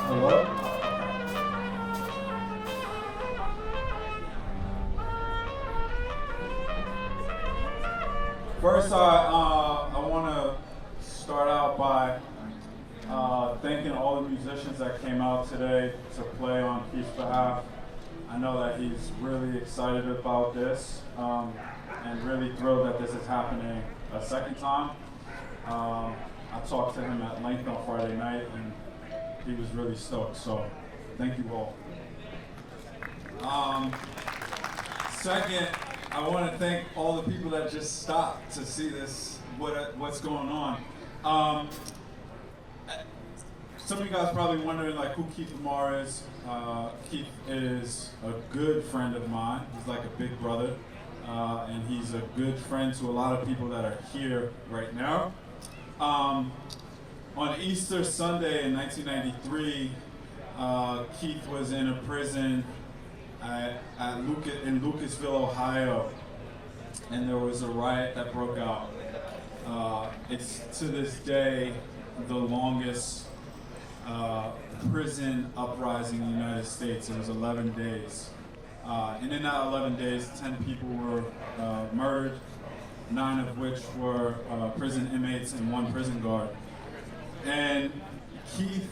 Hello? First, I want to start out by thanking all the musicians that came out today to play on Keith's behalf. I know that he's really excited about this and really thrilled that this is happening a second time. I talked to him at length on Friday night and he was really stoked, so thank you all. Second, I want to thank all the people that just stopped to see this, what's going on. Some of you guys probably wondering like who Keith Lemar is. Keith is a good friend of mine. He's like a big brother, and he's a good friend to a lot of people that are here right now. On Easter Sunday in 1993, Keith was in a prison in Lucasville, Ohio, and there was a riot that broke out. It's to this day the longest prison uprising in the United States. It was 11 days. And in that 11 days, 10 people were murdered, 9 of which were prison inmates and 1 prison guard. And Keith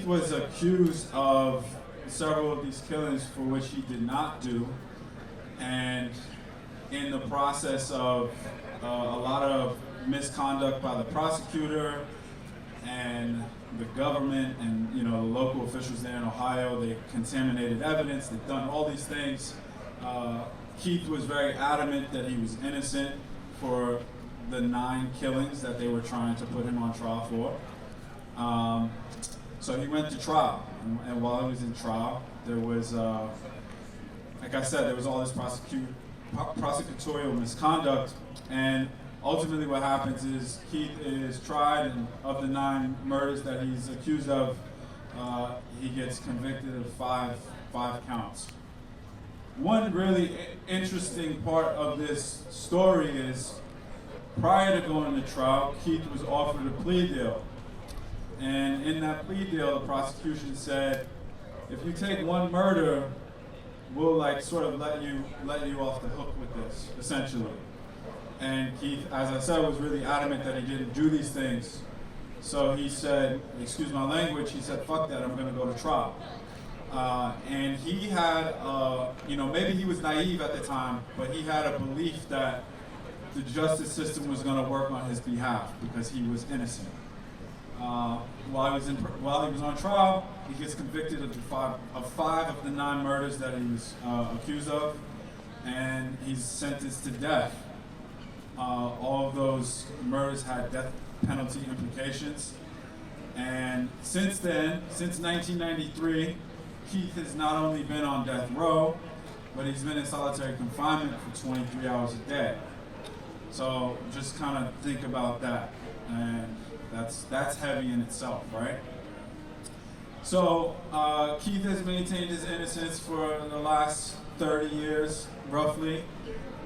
was accused of several of these killings for which he did not do, and in the process of a lot of misconduct by the prosecutor and the government and the local officials there in Ohio, they contaminated evidence, they've done all these things. Keith was very adamant that he was innocent for the 9 killings that they were trying to put him on trial for. So he went to trial, and while he was in trial, there was, like I said, there was all this prosecutorial misconduct, and ultimately what happens is Keith is tried, and of the 9 murders that he's accused of, he gets convicted of 5 counts. One really interesting part of this story is, prior to going to trial, Keith was offered a plea deal. And in that plea deal, the prosecution said, if you take 1 murder, we'll sort of let you off the hook with this, essentially. And Keith, as I said, was really adamant that he didn't do these things. So he said, excuse my language, he said, fuck that, I'm gonna go to trial. And he had, maybe he was naive at the time, but he had a belief that the justice system was gonna work on his behalf because he was innocent. While he was on trial, he gets convicted of 5 of the 9 murders that he was accused of, and he's sentenced to death. All of those murders had death penalty implications, and since then, since 1993, Keith has not only been on death row, but he's been in solitary confinement for 23 hours a day. So just kind of think about that, and that's heavy in itself, right? So Keith has maintained his innocence for the last 30 years, roughly,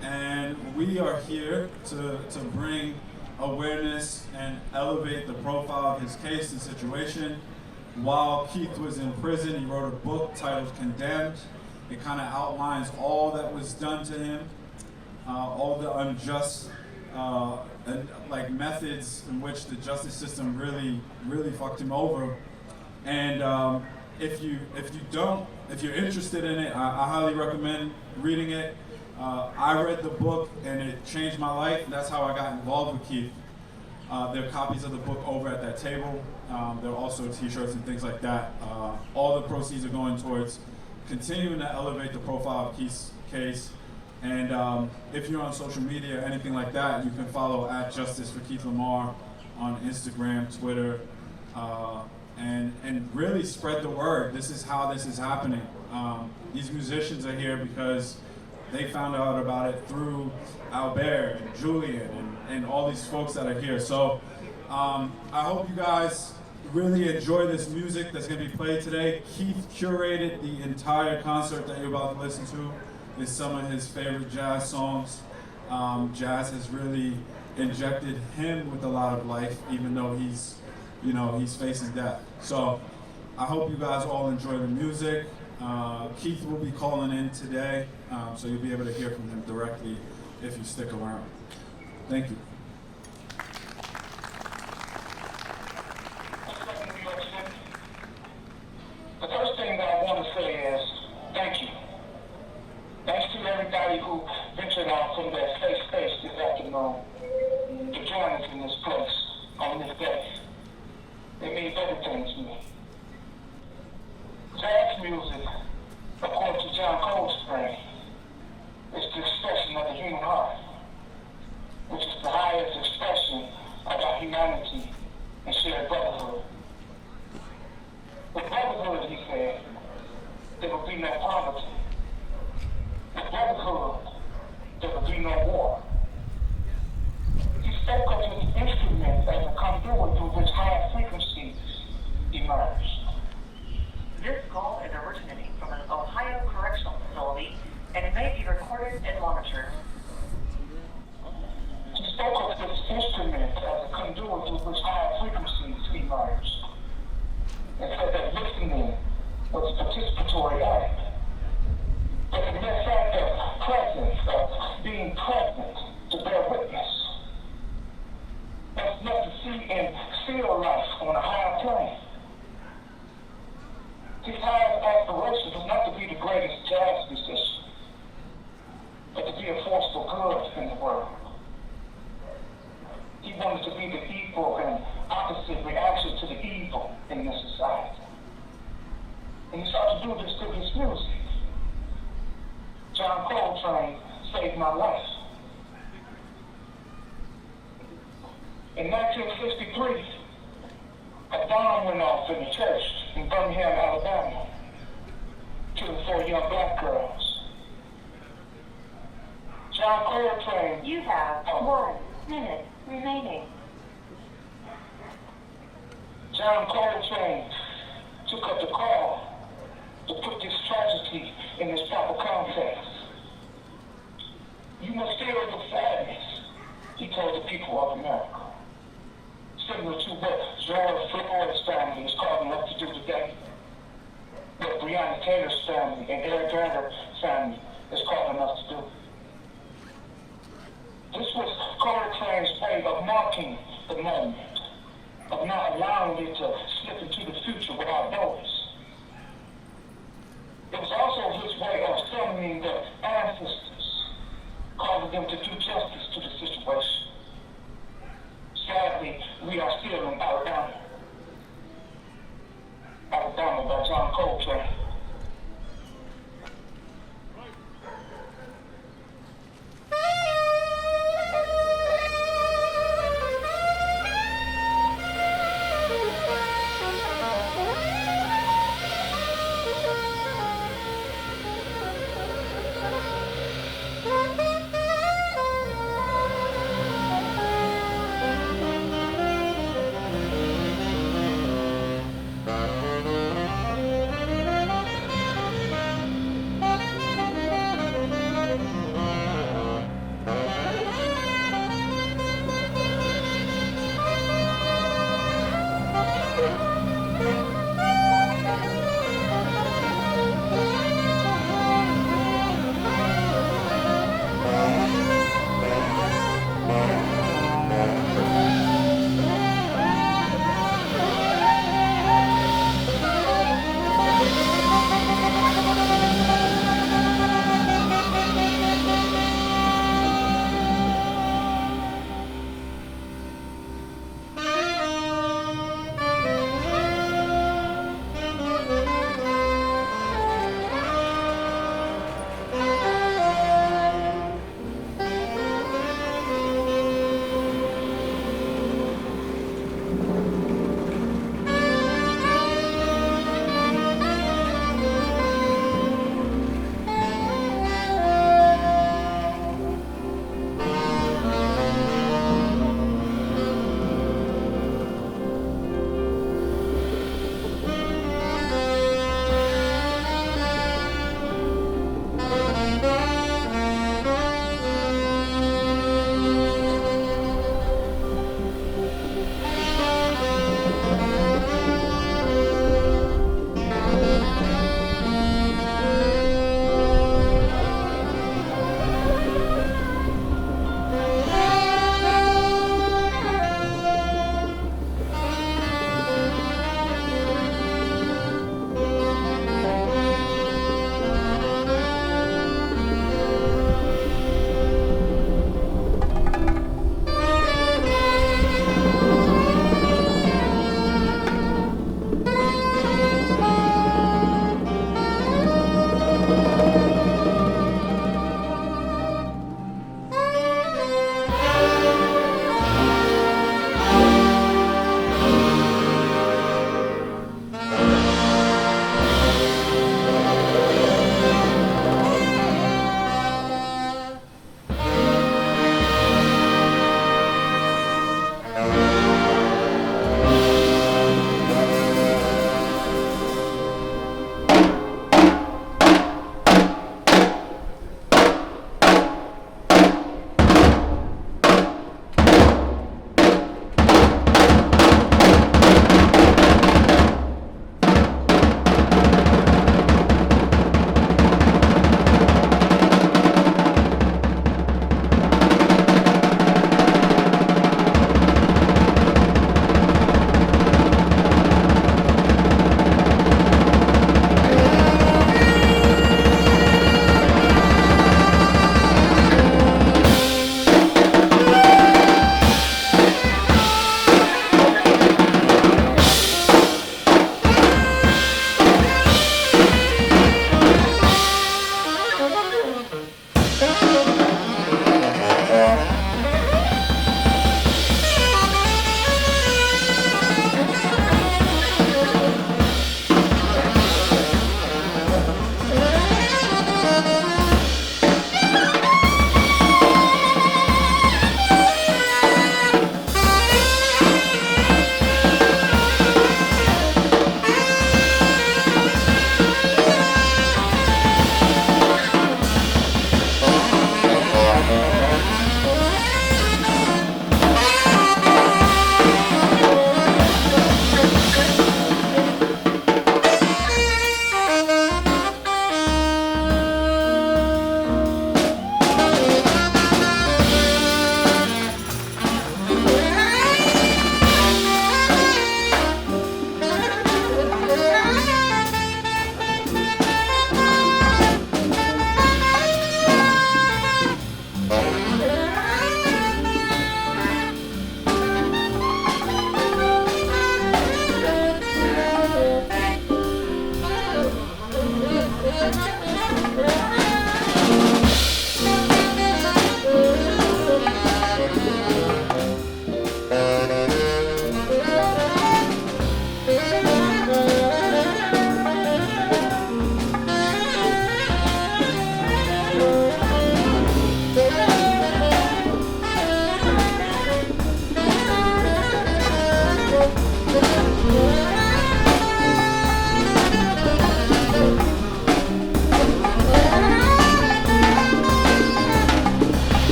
and we are here to bring awareness and elevate the profile of his case and situation. While Keith was in prison, he wrote a book titled Condemned. It kind of outlines all that was done to him, all the unjust methods in which the justice system really fucked him over. And if you're interested in it, I highly recommend reading it. I read the book and it changed my life. That's how I got involved with Keith. There are copies of the book over at that table. There are also t-shirts and things like that. All the proceeds are going towards continuing to elevate the profile of Keith's case. And if you're on social media or anything like that, you can follow at Justice for Keith Lemar on Instagram, Twitter, and really spread the word. This is how this is happening. These musicians are here because they found out about it through Albert and Julian and all these folks that are here. So I hope you guys really enjoy this music that's going to be played today. Keith curated the entire concert that you're about to listen to. Is some of his favorite jazz songs. Jazz has really injected him with a lot of life, even though he's he's facing death. So I hope you guys all enjoy the music. Keith will be calling in today, so you'll be able to hear from him directly if you stick around. Thank you. The first thing that I want to say is thank you. Thanks to everybody who ventured out from their safe space this afternoon to join us in this place on this day. It means everything to me. Jazz music, according to John Coltrane, is the expression of the human heart, which is the highest expression of our humanity and shared brotherhood. With brotherhood, he said, there will be no poverty. With brotherhood, there will be no war. He spoke of his instrument as a conduit through which higher frequencies emerge. This call is originating from an Ohio correctional facility, and it may be recorded and monitored. He spoke of this instrument as a conduit through which higher frequencies emerge, and said that listening was a participatory act. But the mere fact of presence, of being present, to bear witness, that's enough to see and feel life on a higher plane. His highest aspiration was not to be the greatest jazz musician, but to be a force for good in the world. He wanted to be the equal and opposite reaction to the evil in this society. And he started to do this through his music. John Coltrane saved my life. In 1963, a bomb went off in the church in Birmingham, Alabama, killing 4 young black girls. John Coltrane. You have 1 minute remaining. John Coltrane took up the call to put this tragedy in its proper context. You must feel the sadness, he told the people of America. Similar to what George Floyd's family is calling us to do today, what Breonna Taylor's family and Eric Garner's family is calling us to do. This was Coltrane's way of marking the moment, of not allowing it to slip into the future without notice. It was also his way of summoning the ancestors, causing them to do justice to the situation. Sadly, we are still in Alabama. Alabama by John Coltrane.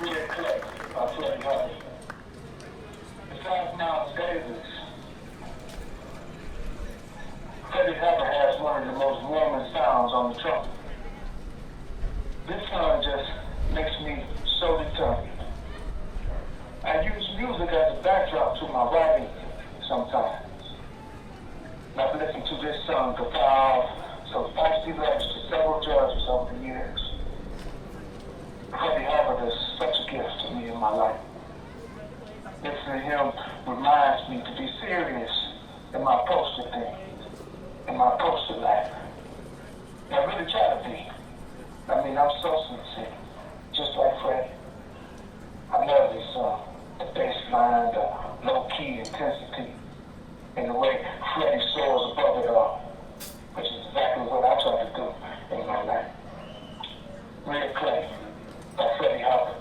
Red Clay by Freddie Hubbard. Besides Miles Davis, Freddie Hubbard has one of the most warming sounds on the trumpet. This song just makes me so determined. I use music as a backdrop to my writing sometimes. And I've listened to this song compiled some feisty lyrics to several judges over the years. Freddie Hubbard is such a gift to me in my life. Listening to him reminds me to be serious in my approach to things, in my approach to life. And I really try to be. I mean, I'm so sincere, just like Freddie. I love this song, the bass line, the low-key intensity, and the way Freddie soars above it all, which is exactly what I try to do in my life. Red Clay by Freddie Hubbard.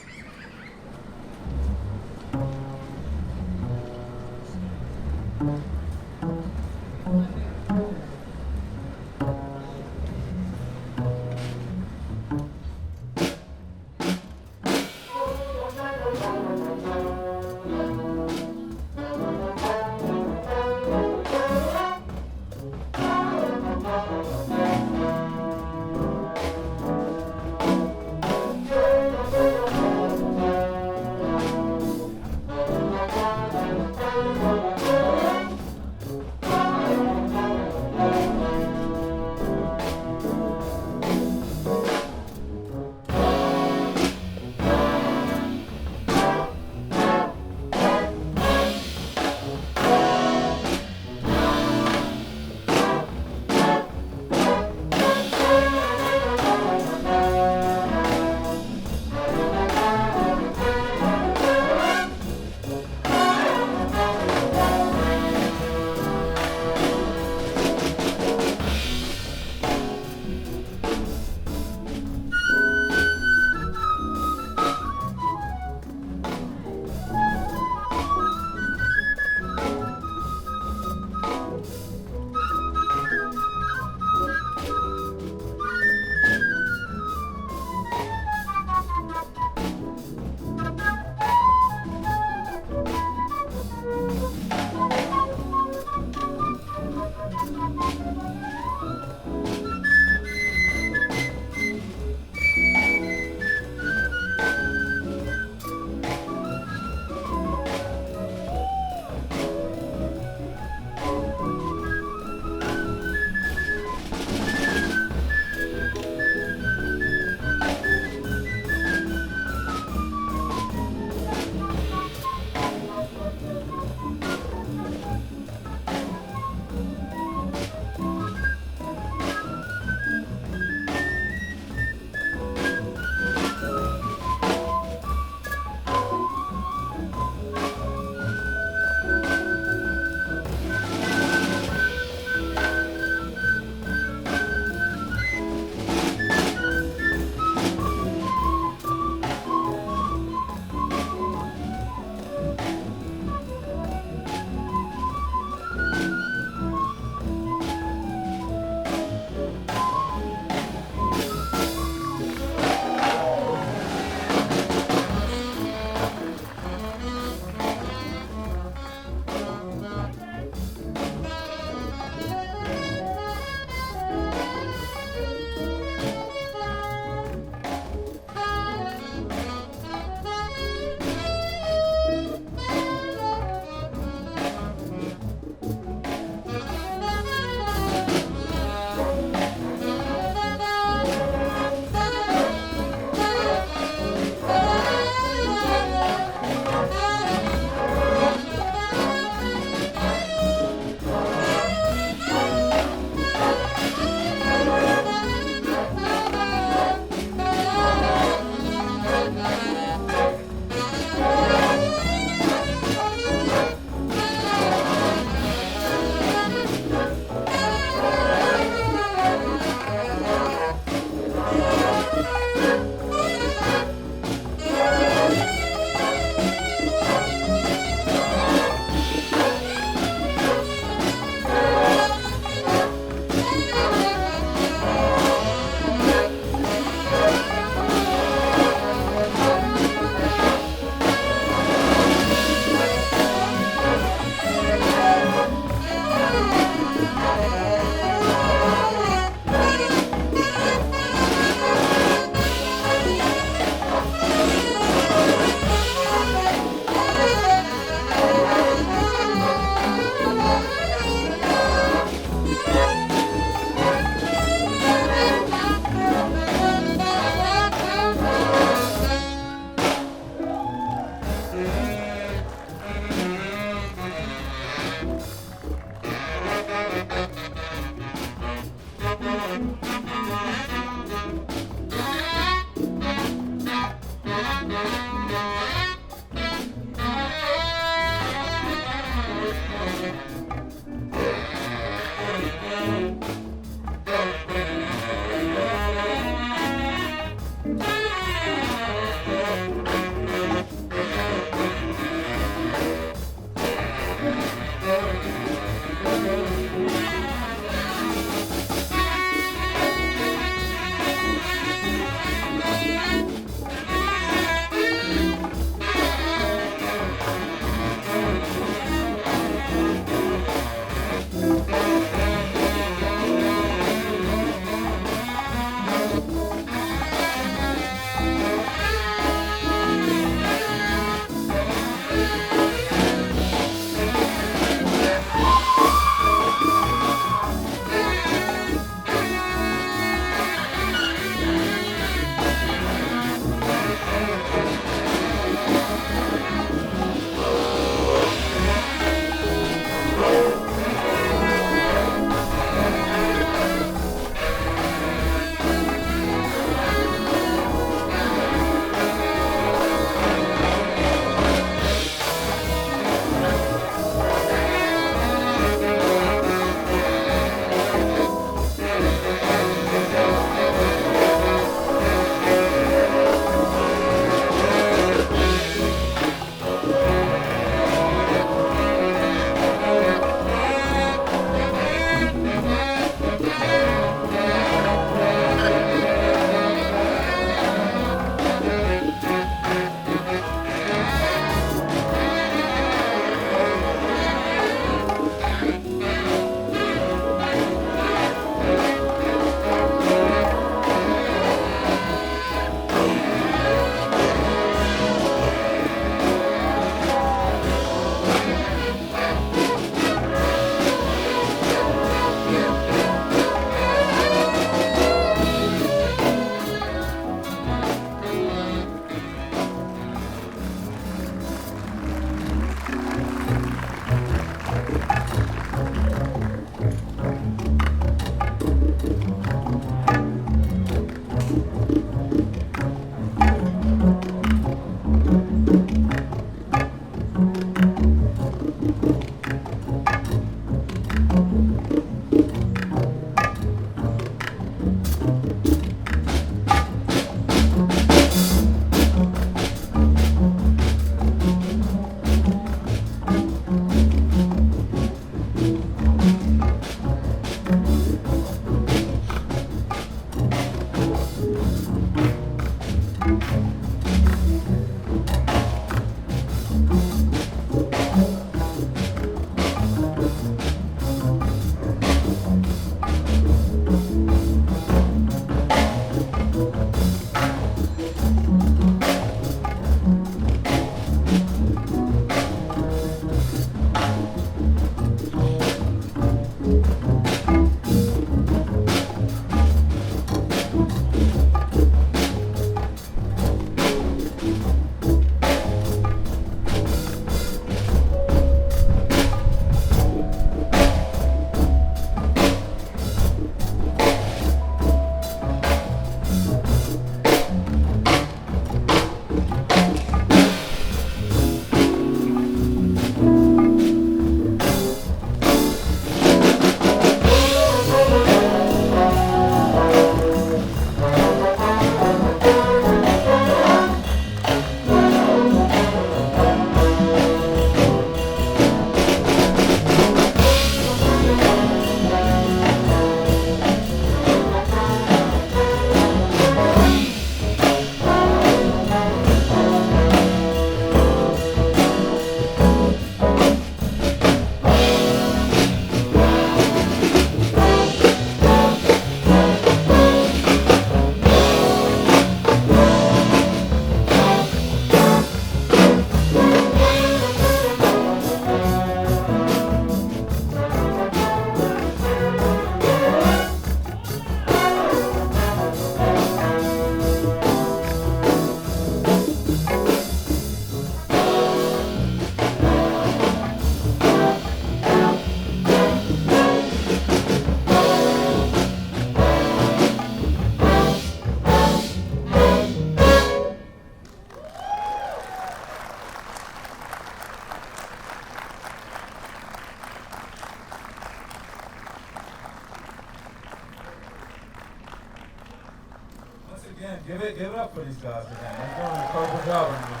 Again, give it up for these guys again. They're doing an incredible job right now.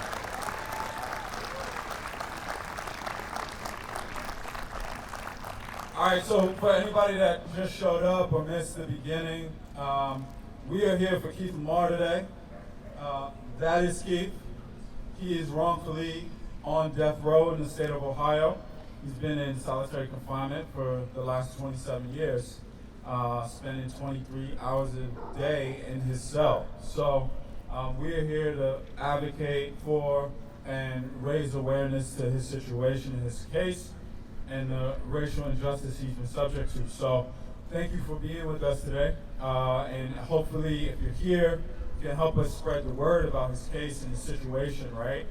All right, so for anybody that just showed up or missed the beginning, we are here for Keith Lemar today. That is Keith. He is wrongfully on death row in the state of Ohio. He's been in solitary confinement for the last 27 years. Spending 23 hours a day in his cell. So we are here to advocate for and raise awareness to his situation and his case and the racial injustice he's been subject to. So thank you for being with us today. And hopefully if you're here, you can help us spread the word about his case and his situation, right?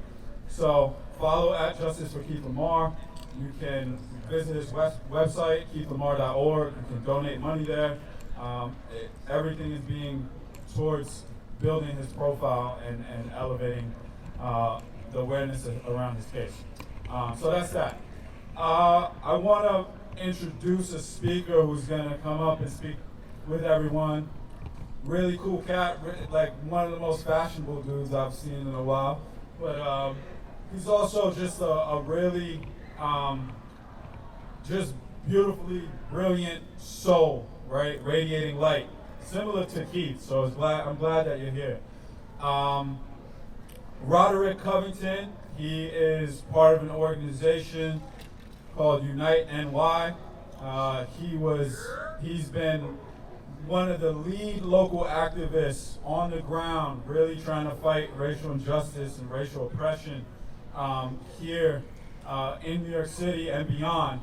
So follow at Justice for Keith Lemar. You can visit his website, keithlemar.org. You can donate money there. Everything is being towards building his profile and elevating the awareness around his case. So that's that. I want to introduce a speaker who's going to come up and speak with everyone. Really cool cat, like one of the most fashionable dudes I've seen in a while. But he's also just a really just beautifully brilliant soul, right? Radiating light, similar to Keith. So I'm glad that you're here. Roderick Covington, he is part of an organization called Unite NY. He's been one of the lead local activists on the ground, really trying to fight racial injustice and racial oppression here in New York City and beyond.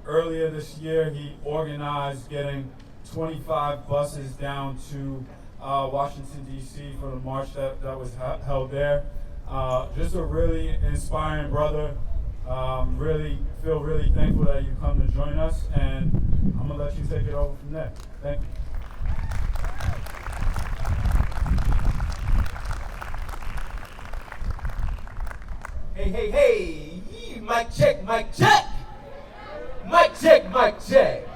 Earlier this year, he organized getting 25 buses down to Washington, D.C. for the march that was held there. Just a really inspiring brother. Really feel really thankful that you come to join us, and I'm going to let you take it over from there. Thank you. Hey, mic check, mic check. Mic check, mic check.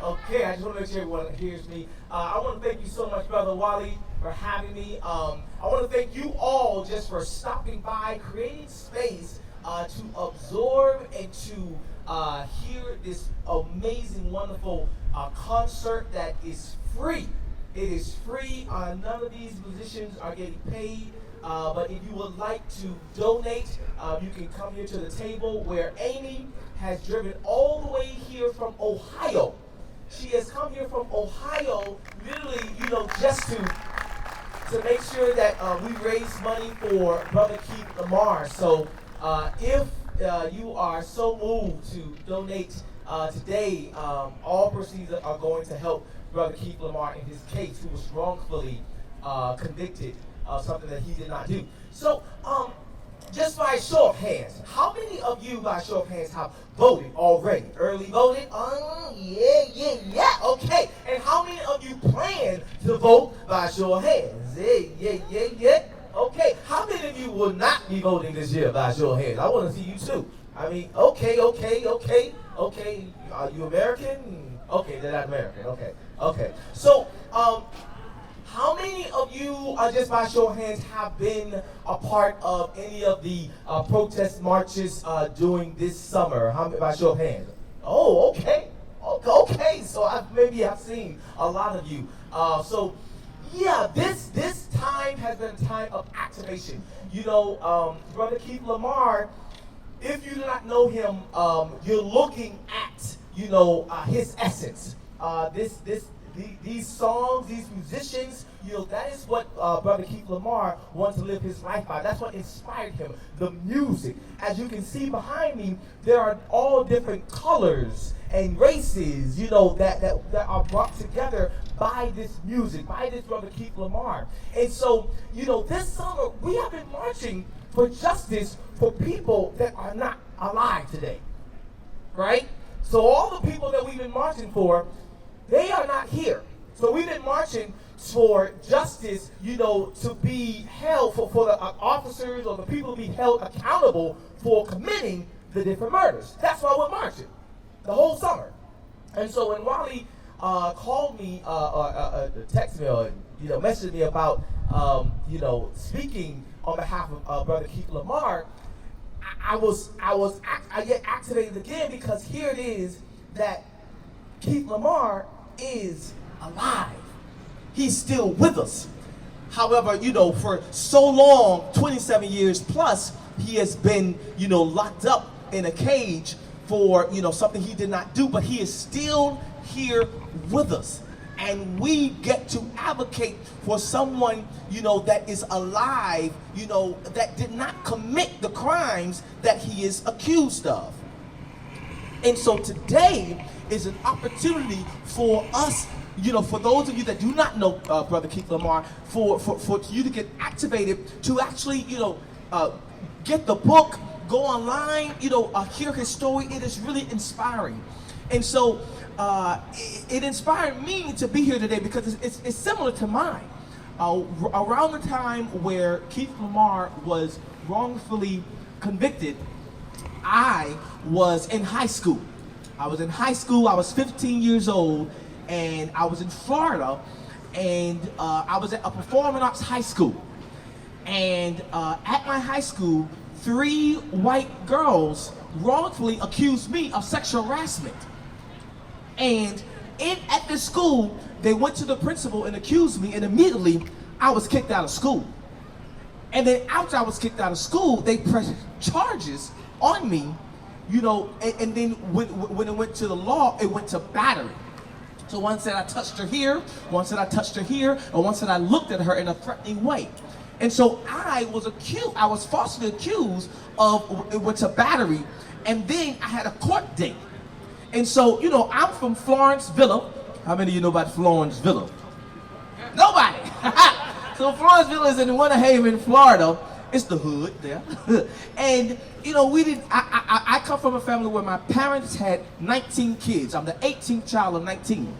Okay, I just want to make sure everyone hears me. I want to thank you so much, Brother Wally, for having me. I want to thank you all just for stopping by, creating space to absorb and to hear this amazing, wonderful concert that is free. It is free. None of these musicians are getting paid. But if you would like to donate, you can come here to the table where Amy has driven all the way here from Ohio. She has come here from Ohio, literally, just to make sure that we raise money for Brother Keith Lemar. So if you are so moved to donate today, all proceeds are going to help Brother Keith Lemar in his case, who was wrongfully convicted of something that he did not do. So, just by a show of hands, how many of you, by a show of hands, have voted already? Early voted? Yeah. Okay. And how many of you plan to vote by a show of hands? Yeah. Okay. How many of you will not be voting this year by a show of hands? I want to see you too. I mean, okay. Are you American? Okay, they're not American. Okay. So, how many of you, just by show of hands, have been a part of any of the protest marches during this summer? How many, by show of hands? Oh, okay. So maybe I've seen a lot of you. So, yeah, this time has been a time of activation. Brother Keith Lemar, if you do not know him, you're looking at, his essence. These songs, these musicians, that is what Brother Keith Lemar wanted to live his life by. That's what inspired him, the music. As you can see behind me, there are all different colors and races, that are brought together by this music, by this Brother Keith Lemar. And so, this summer, we have been marching for justice for people that are not alive today, right? So all the people that we've been marching for, they are not here. So we've been marching for justice, to be held for the officers or the people to be held accountable for committing the different murders. That's why we're marching the whole summer. And so when Wally called me, texted me, or messaged me about speaking on behalf of Brother Keith Lemar, I get activated again, because here it is that Keith Lemar is alive. He's still with us. However, for so long, 27 years plus, he has been, locked up in a cage for, something he did not do, but he is still here with us. And we get to advocate for someone, that is alive, that did not commit the crimes that he is accused of. And so today is an opportunity for us, for those of you that do not know Brother Keith Lemar, for you to get activated, to actually, get the book, go online, hear his story. It is really inspiring. And so it inspired me to be here today, because it's similar to mine. Around the time where Keith Lemar was wrongfully convicted, I was in high school. I was 15 years old, and I was in Florida, and I was at a performing arts high school. And at my high school, 3 white girls wrongfully accused me of sexual harassment. And at this school, they went to the principal and accused me, and immediately I was kicked out of school. And then after I was kicked out of school, they pressed charges on me, and then when it went to the law, it went to battery. So one said I touched her here, one said I touched her here, and one said I looked at her in a threatening way. And so I was falsely accused of, it went to battery, and then I had a court date. And so, I'm from Florence Villa. How many of you know about Florence Villa? Nobody. So Florence Villa is in Winter Haven, Florida. It's the hood there. And, I come from a family where my parents had 19 kids. I'm the 18th child of 19.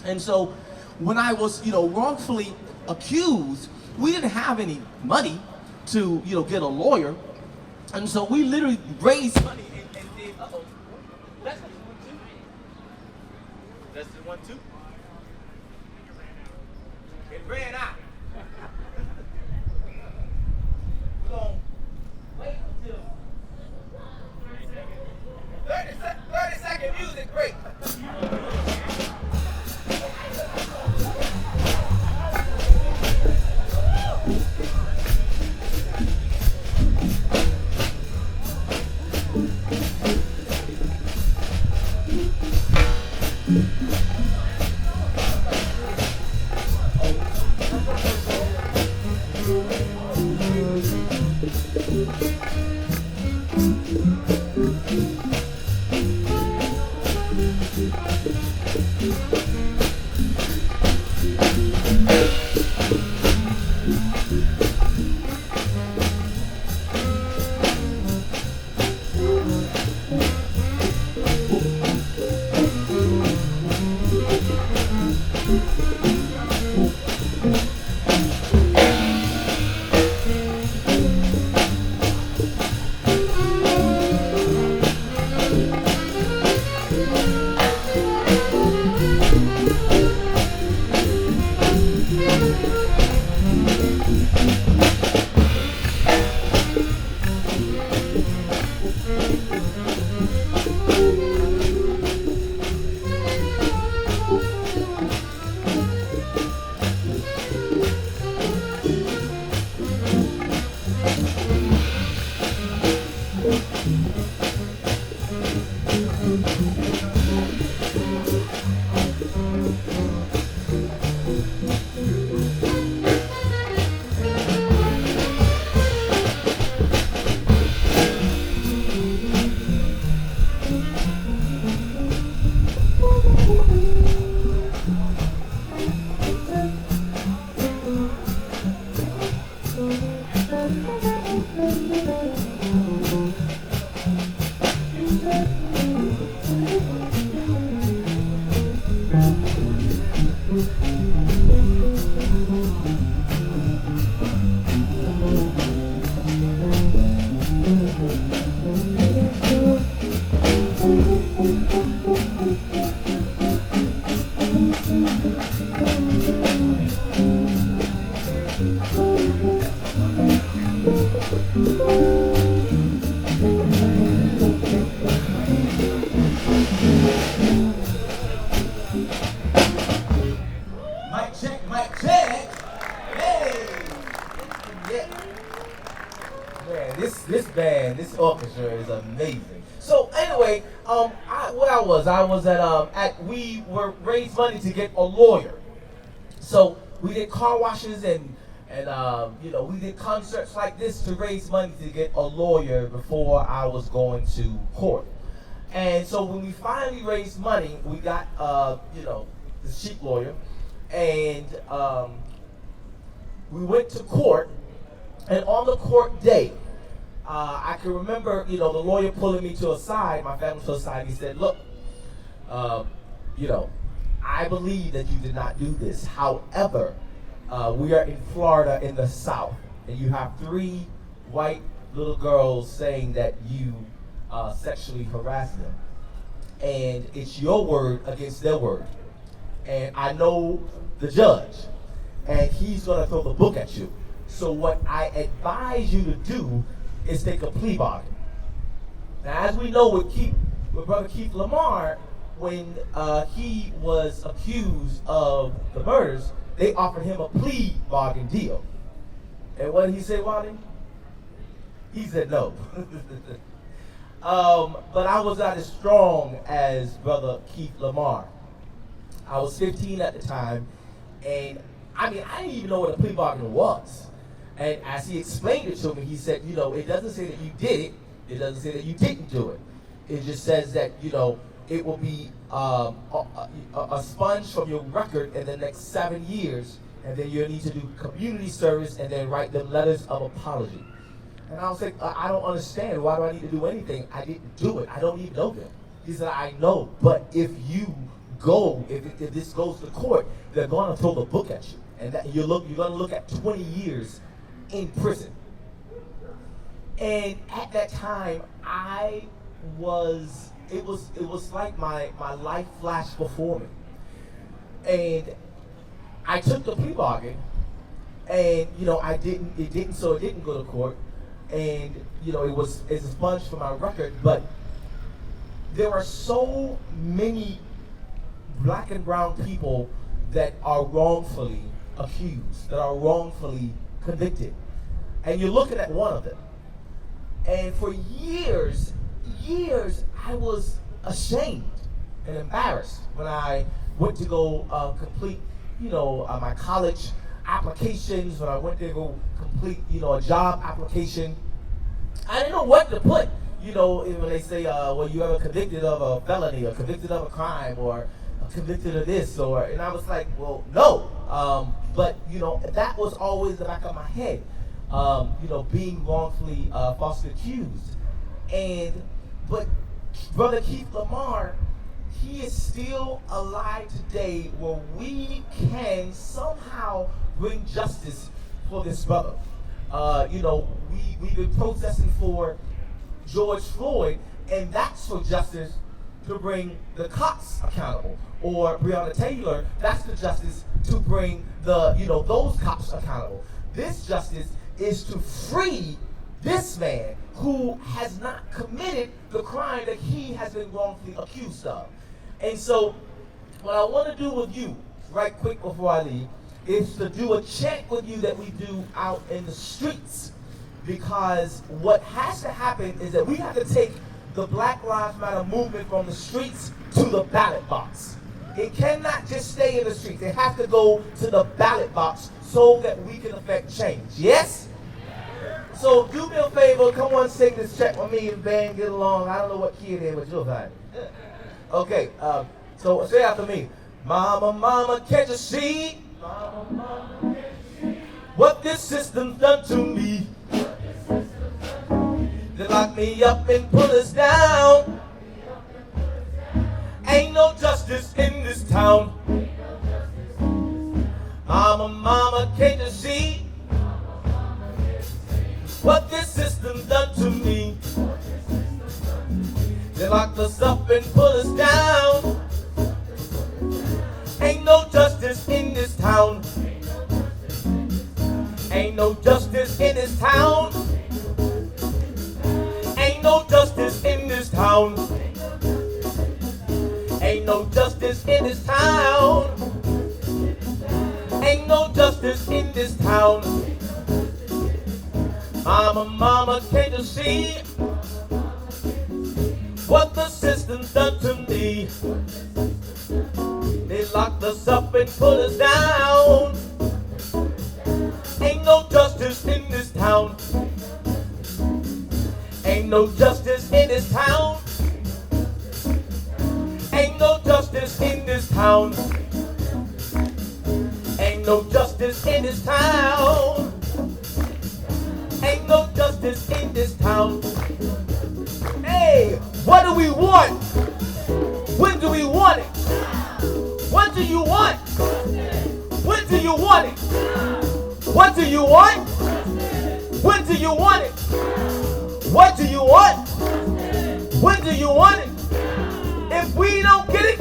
And so when I was, wrongfully accused, we didn't have any money to, get a lawyer. And so we literally raised money and did, Less than 1, 2. It ran out. We're going to wait until 30-second music break. Mic check. Hey. Yeah. Man, this band, this orchestra is amazing. So anyway, I was at we were raised money to get a lawyer. So we did car washes and we did concerts like this to raise money to get a lawyer before I was going to court. And so when we finally raised money, we got the cheap lawyer, and we went to court. And on the court day, I can remember, the lawyer pulling me to a side, my family to a side. He said, "Look, I believe that you did not do this. However, we are in Florida in the South, and you have 3 white little girls saying that you sexually harassed them. And it's your word against their word. And I know the judge, and he's going to throw the book at you. So what I advise you to do is take a plea bargain." Now, as we know with Brother Keith Lemar, when he was accused of the murders, they offered him a plea bargain deal. And what did he say, Wally? He said no. But I was not as strong as Brother Keith Lemar. I was 15 at the time, and I didn't even know what a plea bargain was. And as he explained it to me, he said, it doesn't say that you did it. It doesn't say that you didn't do it. It just says that, it will be a sponge from your record in the next 7 years, and then you'll need to do community service and then write them letters of apology. And I was like, I don't understand. Why do I need to do anything? I didn't do it. I don't even know them. He said, I know, but if you go, if this goes to court, they're going to throw the book at you. And that you're going to look at 20 years in prison. And at that time, it was like my life flashed before me. And I took the plea bargain, and it didn't go to court. And it's a sponge for my record, but there are so many black and brown people that are wrongfully accused, that are wrongfully convicted. And you're looking at one of them. And for years, I was ashamed and embarrassed when I went to go complete, my college applications, when I went to go complete, a job application. I didn't know what to put, when they say, well, you ever convicted of a felony or convicted of a crime or convicted of this, and I was like, well, no. But, that was always in the back of my head, being wrongfully falsely accused. But Brother Keith Lemar, he is still alive today where we can somehow bring justice for this brother. We've been protesting for George Floyd, and that's for justice to bring the cops accountable. Or Breonna Taylor, that's the justice to bring those cops accountable. This justice is to free this man who has not committed the crime that he has been wrongfully accused of. And so, what I want to do with you, right quick before I leave, is to do a check with you that we do out in the streets. Because what has to happen is that we have to take the Black Lives Matter movement from the streets to the ballot box. It cannot just stay in the streets. It has to go to the ballot box so that we can affect change. Yes? So do me a favor, come on, sing this check with me and band, get along. I don't know what key it is, but you'll find it. Okay, so say after me. Mama, mama, can't you see? Mama, mama, can't you see what this system's done to me? They lock me up and pull us down. Ain't no justice in this town. Mama, mama, can't you see what this system's done to me? They lock us up and pull us down. Ain't no justice in this town. Ain't no justice in this town. Ain't no justice in this town. Ain't no justice in this town. Ain't no justice in this town. Mama, mama, can't you see what the system's done to me? They locked us up and put us down. Ain't no justice in this town. Ain't no justice in this town. Ain't no justice in this town. Ain't no justice in this town. Ain't no justice in this town. Hey, what do we want? When do we want it? What do you want? When do you want it? What do you want? When do you want it? What do you want? When do you want it? If we don't get it,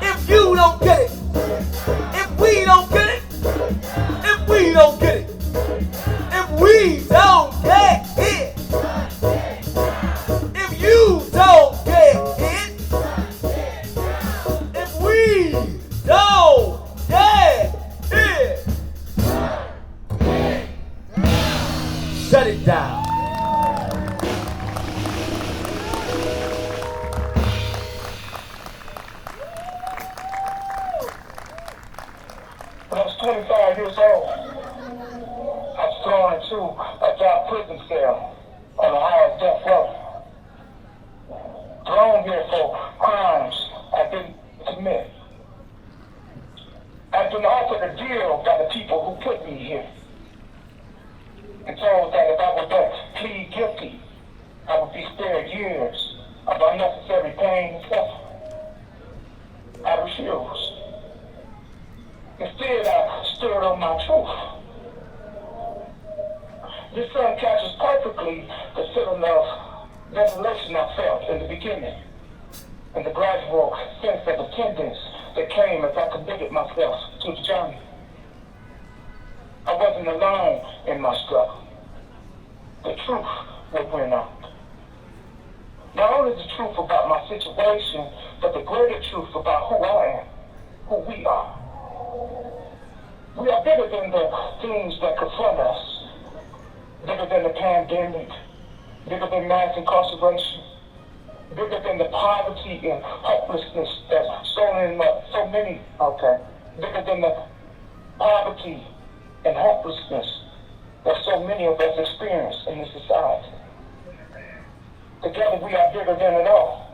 if you don't get it, if we don't get it, if we don't get it, if we don't get it, if you don't get it, if we don't get it, shut it down. When I was 25 years old, I was thrown into a dark prison cell on the highest death row. Thrown here for crimes I didn't commit. I've been offered a deal by the people who put me here, and told that if I would but plead guilty, I would be spared years of unnecessary pain and suffering. I refused. Instead, I stood on my truth. This sun captures perfectly the feeling of desolation I felt in the beginning, and the gradual sense of attendance that came as I committed myself to the journey. I wasn't alone in my struggle. The truth would win out. Not only the truth about my situation, but the greater truth about who I am, who we are. We are bigger than the things that confront us, bigger than the pandemic, bigger than mass incarceration, bigger than the poverty and hopelessness that's stolen so many, okay, bigger than the poverty and hopelessness that so many of us experience in this society. Together we are bigger than it all.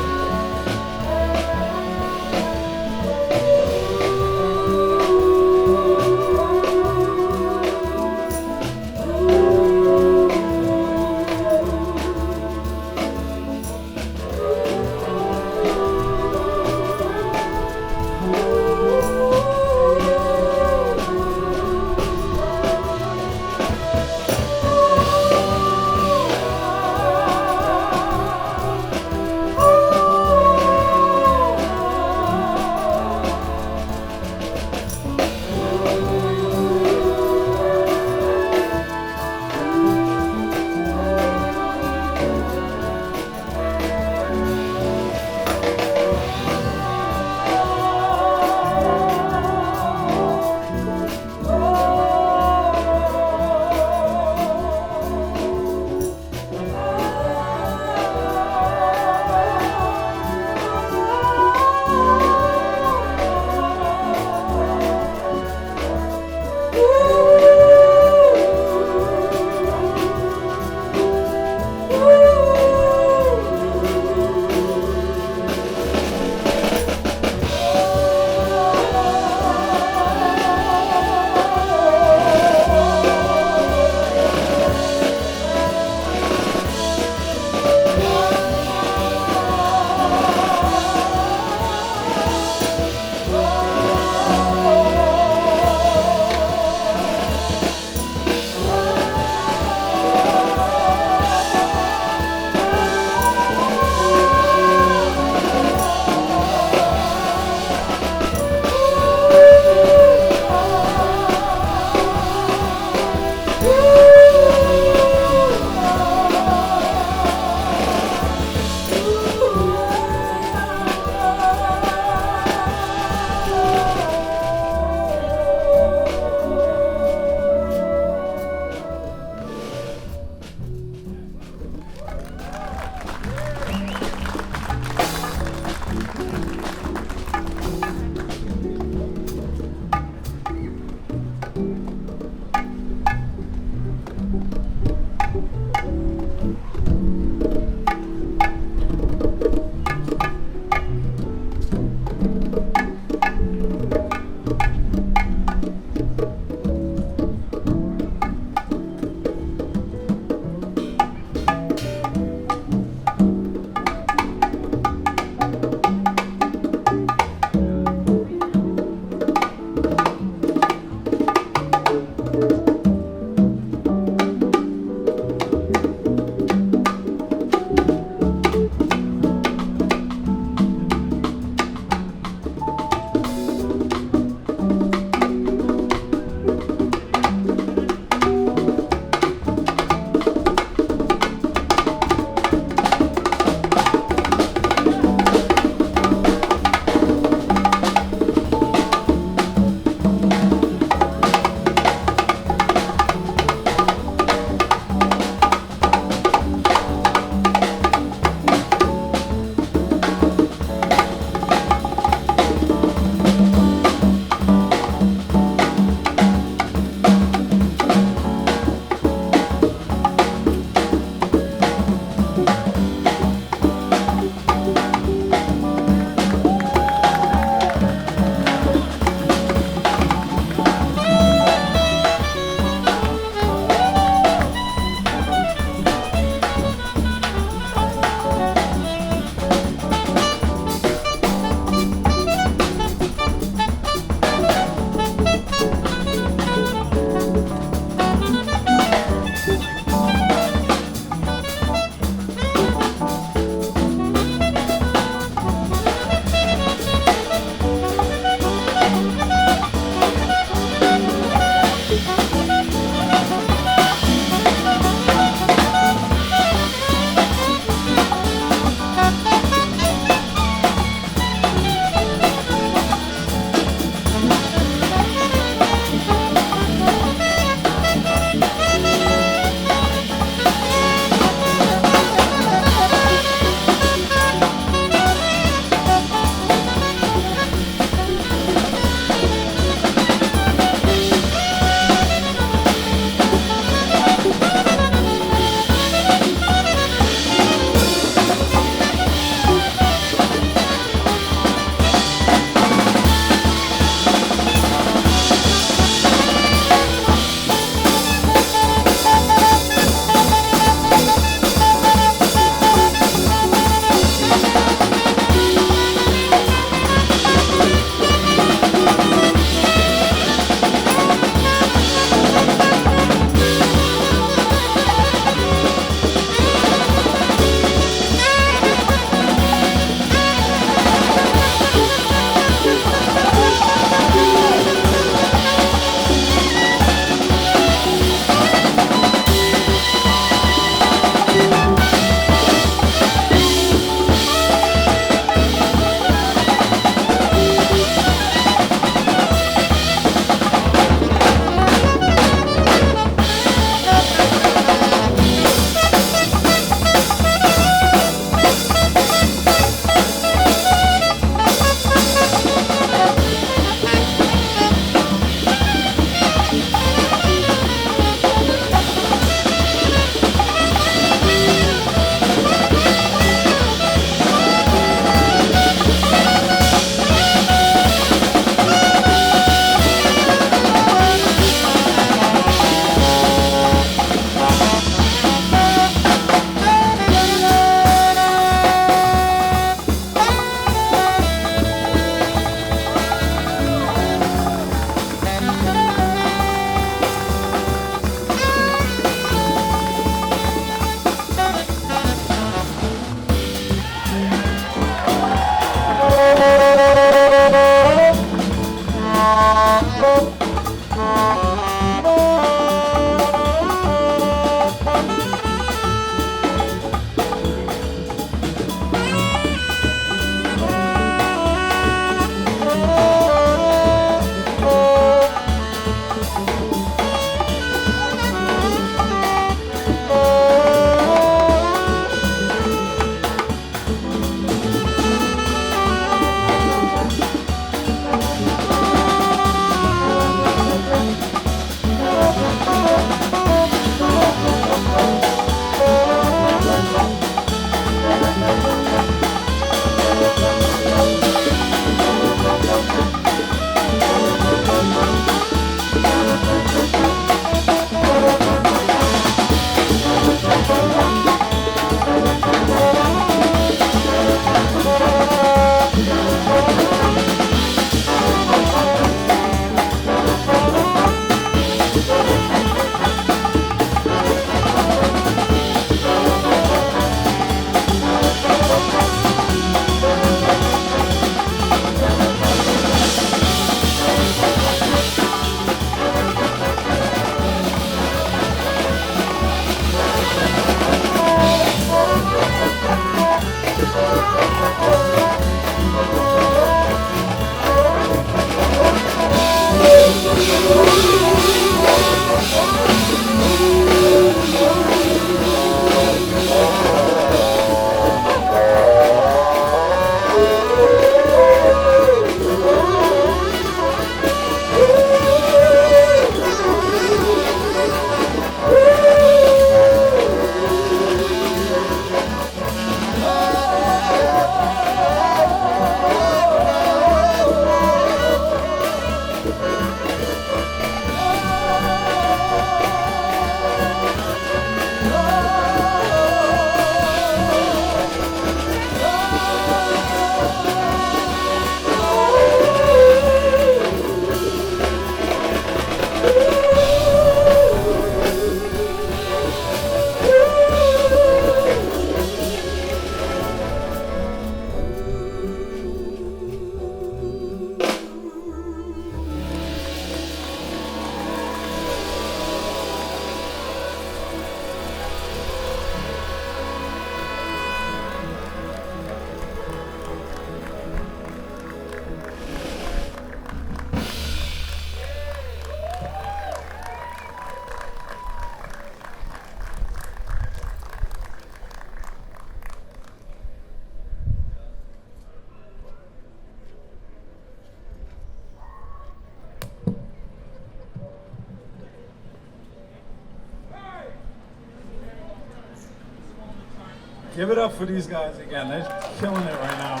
Give it up for these guys again. They're killing it right now.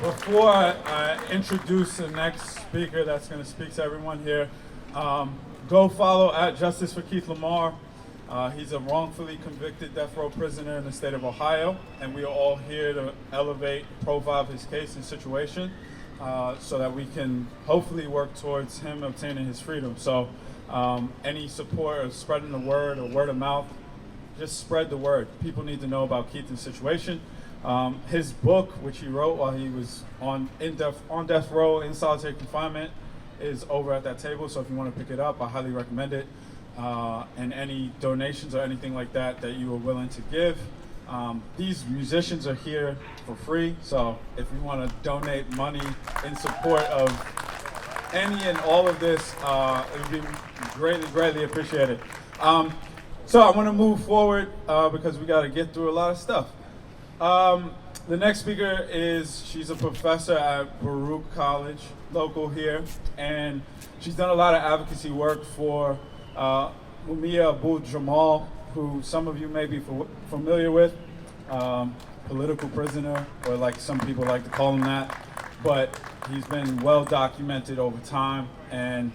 Before I introduce the next speaker that's going to speak to everyone here, go follow at Justice for Keith Lemar. He's a wrongfully convicted death row prisoner in the state of Ohio, and we are all here to elevate, profile his case and situation so that we can hopefully work towards him obtaining his freedom. So any support or spreading the word or word of mouth, just spread the word. People need to know about Keith's situation. His book, which he wrote while he was on death row in solitary confinement, is over at that table. So if you want to pick it up, I highly recommend it. And any donations or anything like that that you are willing to give. These musicians are here for free. So if you want to donate money in support of any and all of this, it would be greatly appreciated. So I want to move forward because we got to get through a lot of stuff. The next speaker she's a professor at Baruch College, local here, and she's done a lot of advocacy work for Mumia Abu-Jamal, who some of you may be familiar with, political prisoner, or like some people like to call him that, but he's been well documented over time, and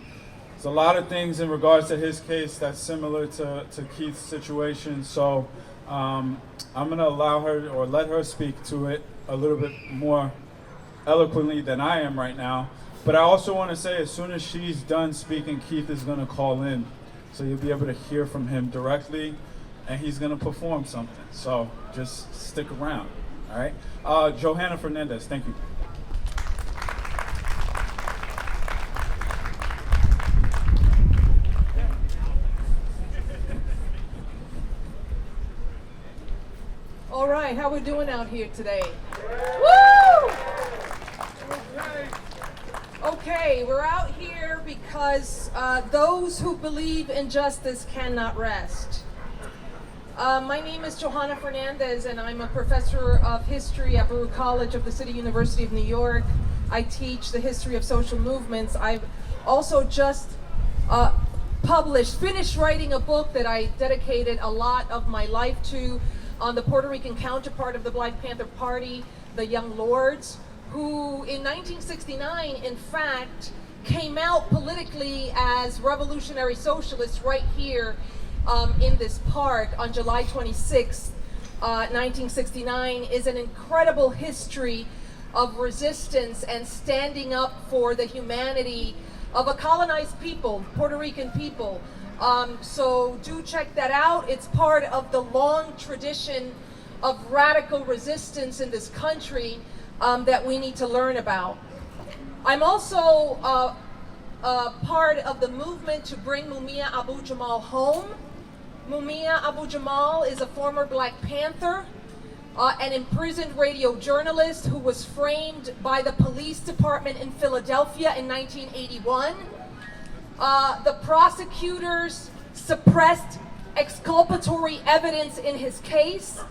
there's a lot of things in regards to his case that's similar to Keith's situation, so I'm going to allow her or let her speak to it a little bit more eloquently than I am right now. But I also want to say, as soon as she's done speaking, Keith is going to call in. So you'll be able to hear from him directly, and he's going to perform something. So just stick around, all right? Johanna Fernandez, thank you. All right, how we doing out here today? Woo! Okay, we're out here because those who believe in justice cannot rest. My name is Johanna Fernandez, and I'm a professor of history at Baruch College of the City University of New York. I teach the history of social movements. I've also just finished writing a book that I dedicated a lot of my life to, on the Puerto Rican counterpart of the Black Panther Party, the Young Lords, who in 1969, in fact, came out politically as revolutionary socialists right here in this park on July 26, 1969, is an incredible history of resistance and standing up for the humanity of a colonized people, Puerto Rican people. So do check that out. It's part of the long tradition of radical resistance in this country that we need to learn about. I'm also part of the movement to bring Mumia Abu-Jamal home. Mumia Abu-Jamal is a former Black Panther, an imprisoned radio journalist who was framed by the police department in Philadelphia in 1981. The prosecutors suppressed exculpatory evidence in his case.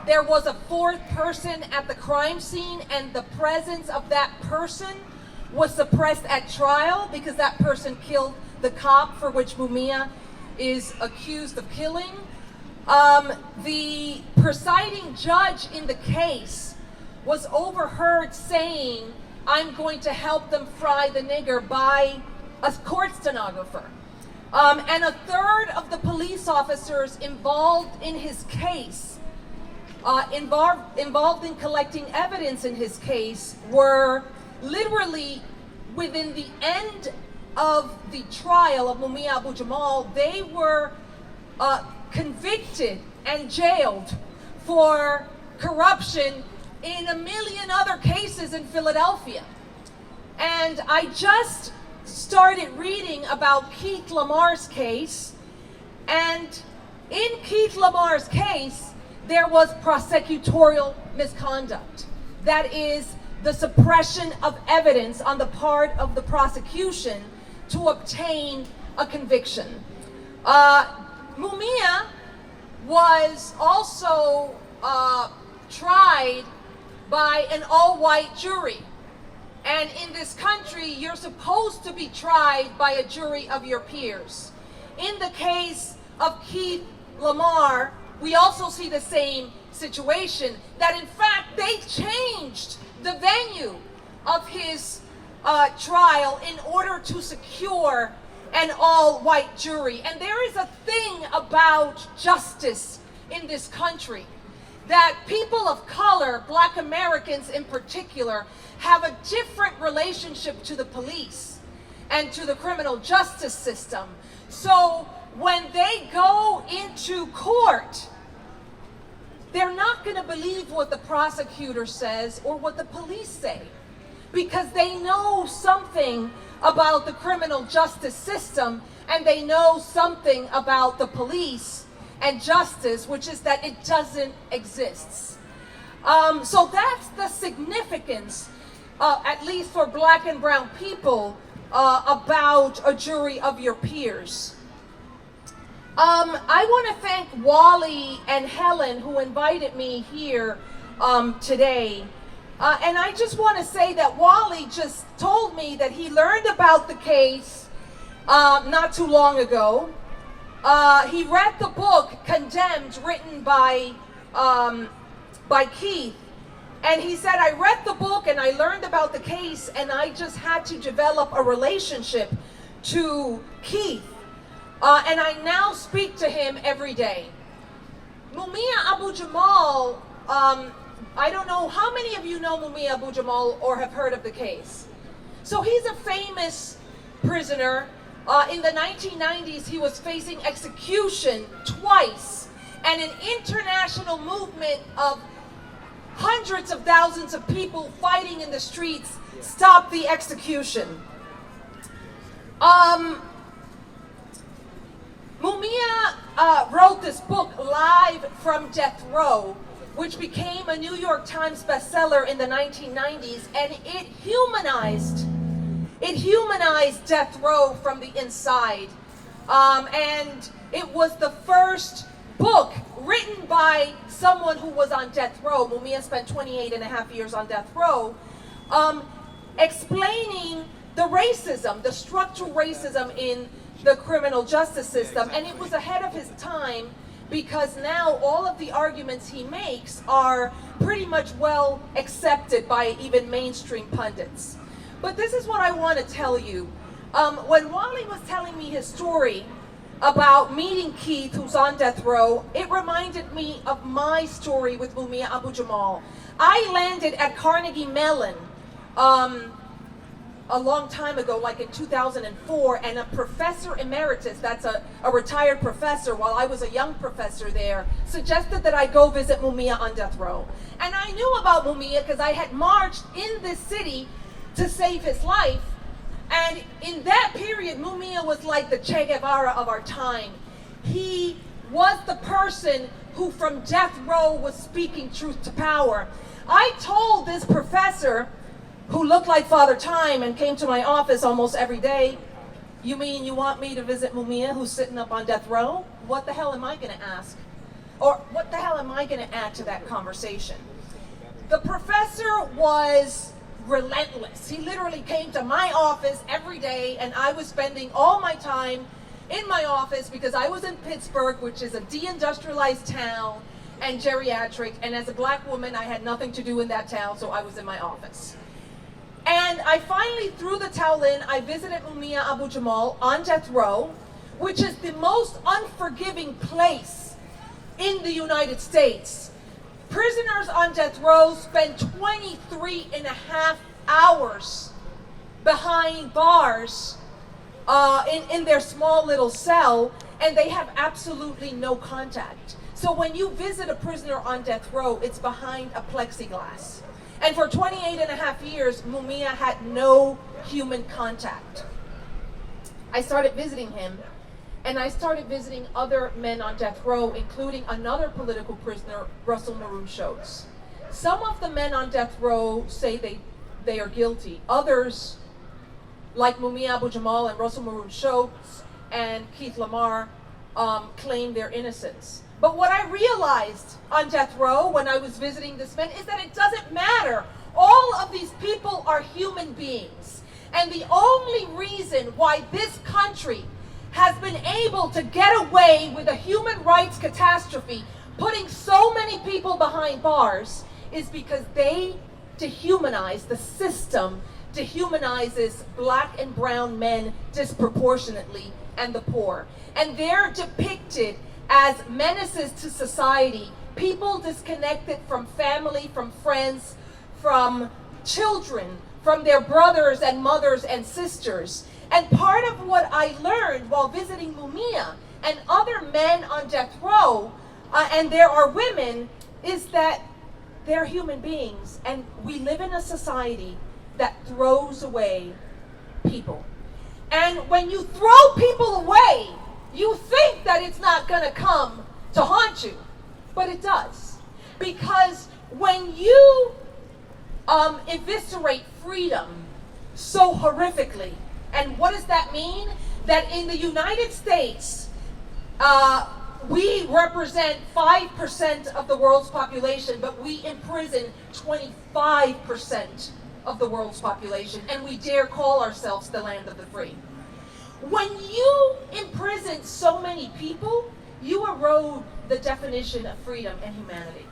There was a fourth person at the crime scene, and the presence of that person was suppressed at trial because that person killed the cop for which Mumia is accused of killing. The presiding judge in the case was overheard saying, "I'm going to help them fry the nigger," by a court stenographer. And a third of the police officers involved in his case, involved in collecting evidence in his case, were literally within the end of the trial of Mumia Abu-Jamal. They were convicted and jailed for corruption in a million other cases in Philadelphia. And I just started reading about Keith Lemar's case, and in Keith Lemar's case, there was prosecutorial misconduct. That is the suppression of evidence on the part of the prosecution to obtain a conviction. Mumia was also tried by an all-white jury. And in this country, you're supposed to be tried by a jury of your peers. In the case of Keith Lemar, we also see the same situation, that in fact they changed the venue of his trial in order to secure an all-white jury. And there is a thing about justice in this country that people of color, Black Americans in particular, have a different relationship to the police and to the criminal justice system. So when they go into court, they're not going to believe what the prosecutor says or what the police say, because they know something about the criminal justice system and they know something about the police and justice, which is that it doesn't exist. So that's the significance, at least for Black and brown people, about a jury of your peers. I want to thank Wally and Helen, who invited me here today. And I just want to say that Wally just told me that he learned about the case not too long ago. He read the book Condemned, written by Keith, and he said, I read the book and I learned about the case, and I just had to develop a relationship to Keith, and I now speak to him every day. Mumia Abu Jamal, I don't know how many of you know Mumia Abu Jamal or have heard of the case. So he's a famous prisoner. In the 1990s, he was facing execution twice, and an international movement of hundreds of thousands of people fighting in the streets stopped the execution. Mumia wrote this book, Live from Death Row, which became a New York Times bestseller in the 1990s, and it humanized death row from the inside. And it was the first book written by someone who was on death row. Mumia spent 28 and a half years on death row, explaining the racism, the structural racism in the criminal justice system. And it was ahead of his time, because now all of the arguments he makes are pretty much well accepted by even mainstream pundits. But this is what I want to tell you. When Wally was telling me his story about meeting Keith, who's on death row, it reminded me of my story with Mumia Abu Jamal. I landed at Carnegie Mellon a long time ago, like in 2004, and a professor emeritus, that's a retired professor, while I was a young professor there, suggested that I go visit Mumia on death row. And I knew about Mumia because I had marched in this city to save his life. And in that period, Mumia was like the Che Guevara of our time. He was the person who from death row was speaking truth to power. I told this professor, who looked like Father Time and came to my office almost every day, you mean you want me to visit Mumia, who's sitting up on death row? What the hell am I going to ask? Or what the hell am I going to add to that conversation? The professor was relentless. He literally came to my office every day, and I was spending all my time in my office because I was in Pittsburgh, which is a deindustrialized town and geriatric, and as a Black woman, I had nothing to do in that town, so I was in my office. And I finally threw the towel in. I visited Mumia Abu Jamal on death row, which is the most unforgiving place in the United States. Prisoners on death row spend 23 and a half hours behind bars in their small little cell, and they have absolutely no contact. So when you visit a prisoner on death row, it's behind a plexiglass. And for 28 and a half years, Mumia had no human contact. I started visiting him, and I started visiting other men on death row, including another political prisoner, Russell Maroon Shoatz. Some of the men on death row say they are guilty. Others, like Mumia Abu Jamal and Russell Maroon Shoatz and Keith Lemar, claim their innocence. But what I realized on death row when I was visiting this man is that it doesn't matter. All of these people are human beings. And the only reason why this country has been able to get away with a human rights catastrophe, putting so many people behind bars, is because they dehumanize, the system dehumanizes black and brown men disproportionately, and the poor. And they're depicted as menaces to society, people disconnected from family, from friends, from children, from their brothers and mothers and sisters. And part of what I learned while visiting Mumia and other men on death row, and there are women, is that they're human beings, and we live in a society that throws away people. And when you throw people away, you think that it's not going to come to haunt you, but it does. Because when you eviscerate freedom so horrifically, and what does that mean? That in the United States, we represent 5% of the world's population, but we imprison 25% of the world's population, and we dare call ourselves the land of the free. When you imprison so many people, you erode the definition of freedom and humanity.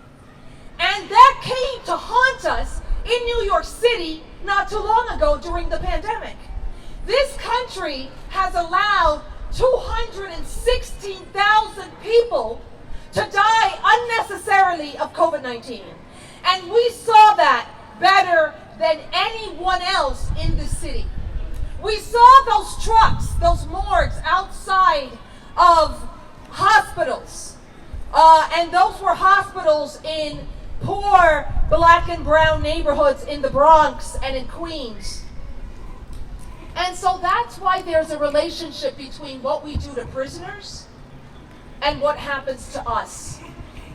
And that came to haunt us in New York City not too long ago during the pandemic. This country has allowed 216,000 people to die unnecessarily of COVID-19. And we saw that better than anyone else in the city. We saw those trucks, those morgues outside of hospitals. And those were hospitals in poor black and brown neighborhoods in the Bronx and in Queens. And so that's why there's a relationship between what we do to prisoners and what happens to us.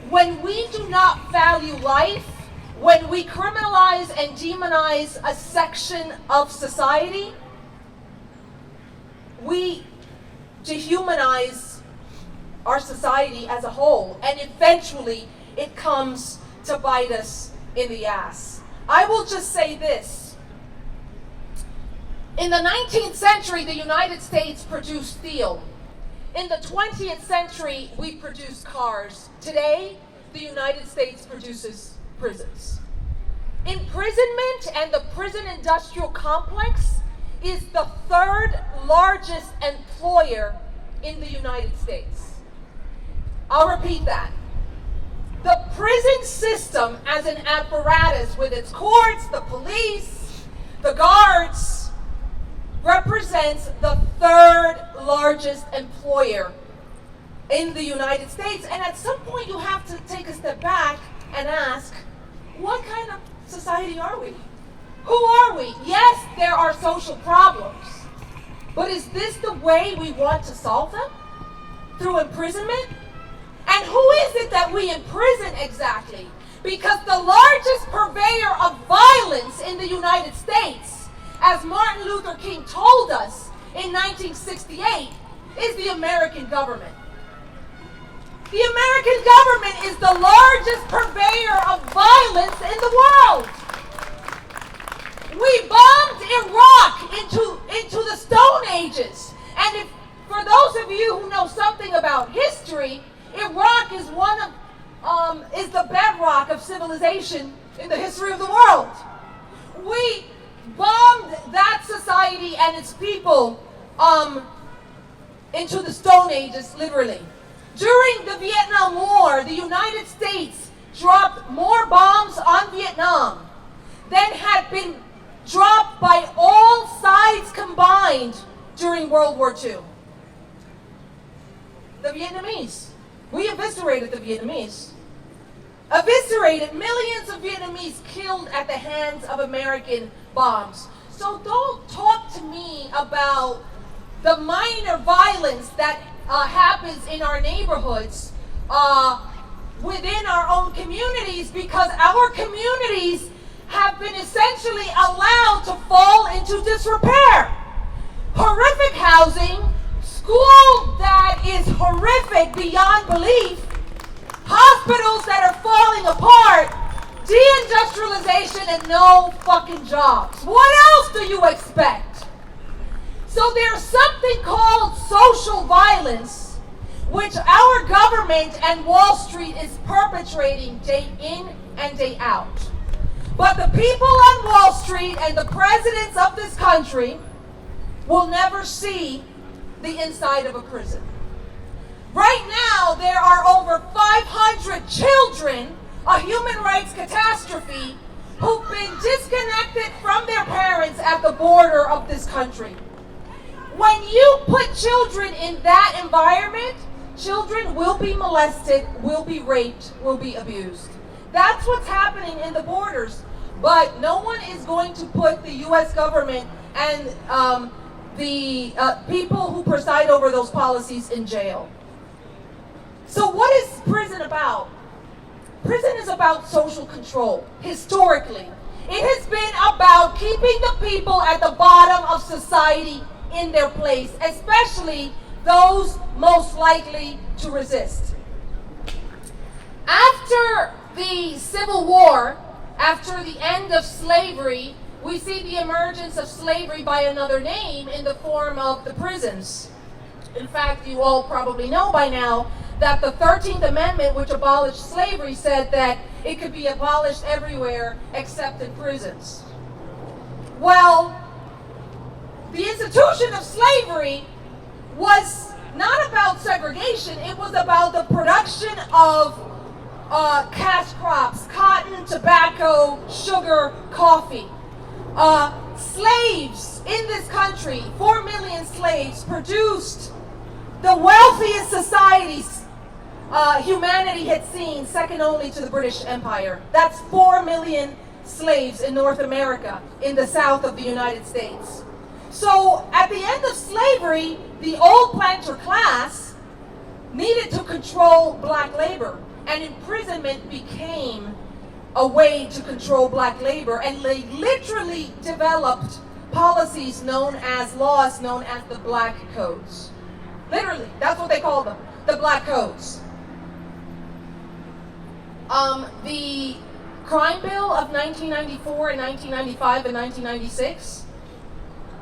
When we do not value life, when we criminalize and demonize a section of society, we dehumanize our society as a whole, and eventually it comes to bite us in the ass. I will just say this. In the 19th century, the United States produced steel. In the 20th century, we produced cars. Today, the United States produces prisons. Imprisonment and the prison industrial complex is the third largest employer in the United States. I'll repeat that. The prison system as an apparatus with its courts, the police, the guards, represents the third largest employer in the United States. And at some point you have to take a step back and ask, what kind of society are we? Who are we? Yes, there are social problems, but is this the way we want to solve them? Through imprisonment? And who is it that we imprison exactly? Because the largest purveyor of violence in the United States, as Martin Luther King told us in 1968, is the American government. The American government is the largest purveyor of violence in the world. We bombed Iraq into the Stone Ages. And if, for those of you who know something about history, Iraq is is the bedrock of civilization in the history of the world. We bombed that society and its people into the Stone Ages, literally. During the Vietnam War, the United States dropped more bombs on Vietnam than had been dropped by all sides combined during World War II. The Vietnamese. We eviscerated the Vietnamese. Eviscerated millions of Vietnamese killed at the hands of American bombs. So don't talk to me about the minor violence that happens in our neighborhoods within our own communities, because our communities have been essentially allowed to fall into disrepair. Horrific housing, school that is horrific beyond belief, hospitals that are falling apart, deindustrialization, and no fucking jobs. What else do you expect? So there's something called social violence, which our government and Wall Street is perpetrating day in and day out. But the people on Wall Street and the presidents of this country will never see the inside of a prison. Right now, there are over 500 children, a human rights catastrophe, who've been disconnected from their parents at the border of this country. When you put children in that environment, children will be molested, will be raped, will be abused. That's what's happening in the borders. But no one is going to put the U.S. government and the people who preside over those policies in jail. So what is prison about? Prison is about social control, historically. It has been about keeping the people at the bottom of society in their place, especially those most likely to resist. After the Civil War, after the end of slavery, we see the emergence of slavery by another name in the form of the prisons. In fact, you all probably know by now that the 13th Amendment, which abolished slavery, said that it could be abolished everywhere except in prisons. Well, the institution of slavery was not about segregation, it was about the production of cash crops, cotton, tobacco, sugar, coffee. Slaves in this country, 4 million slaves, produced the wealthiest societies humanity had seen, second only to the British Empire. That's 4 million slaves in North America, in the south of the United States. So at the end of slavery, the old planter class needed to control black labor, and imprisonment became a way to control black labor, and they literally developed policies known as laws known as the Black Codes. Literally, that's what they call them, the Black Codes. The Crime Bill of 1994 and 1995 and 1996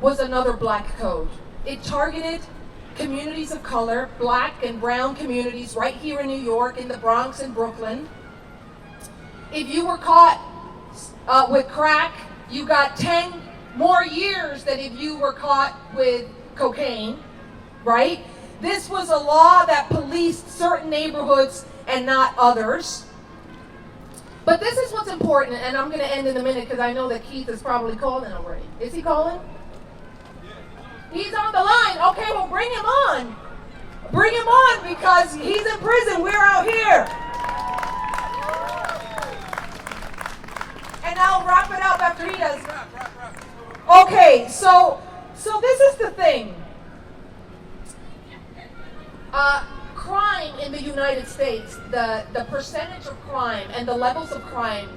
was another black code. It targeted communities of color, black and brown communities right here in New York, in the Bronx and Brooklyn. If you were caught with crack, you got 10 more years than if you were caught with cocaine, right? This was a law that policed certain neighborhoods and not others. But this is what's important, and I'm going to end in a minute because I know that Keith is probably calling already. Is he calling? He's on the line. Okay, well, bring him on. Bring him on because he's in prison. We're out here. And I'll wrap it up after he does. Okay, so this is the thing. Crime in the United States, the percentage of crime and the levels of crime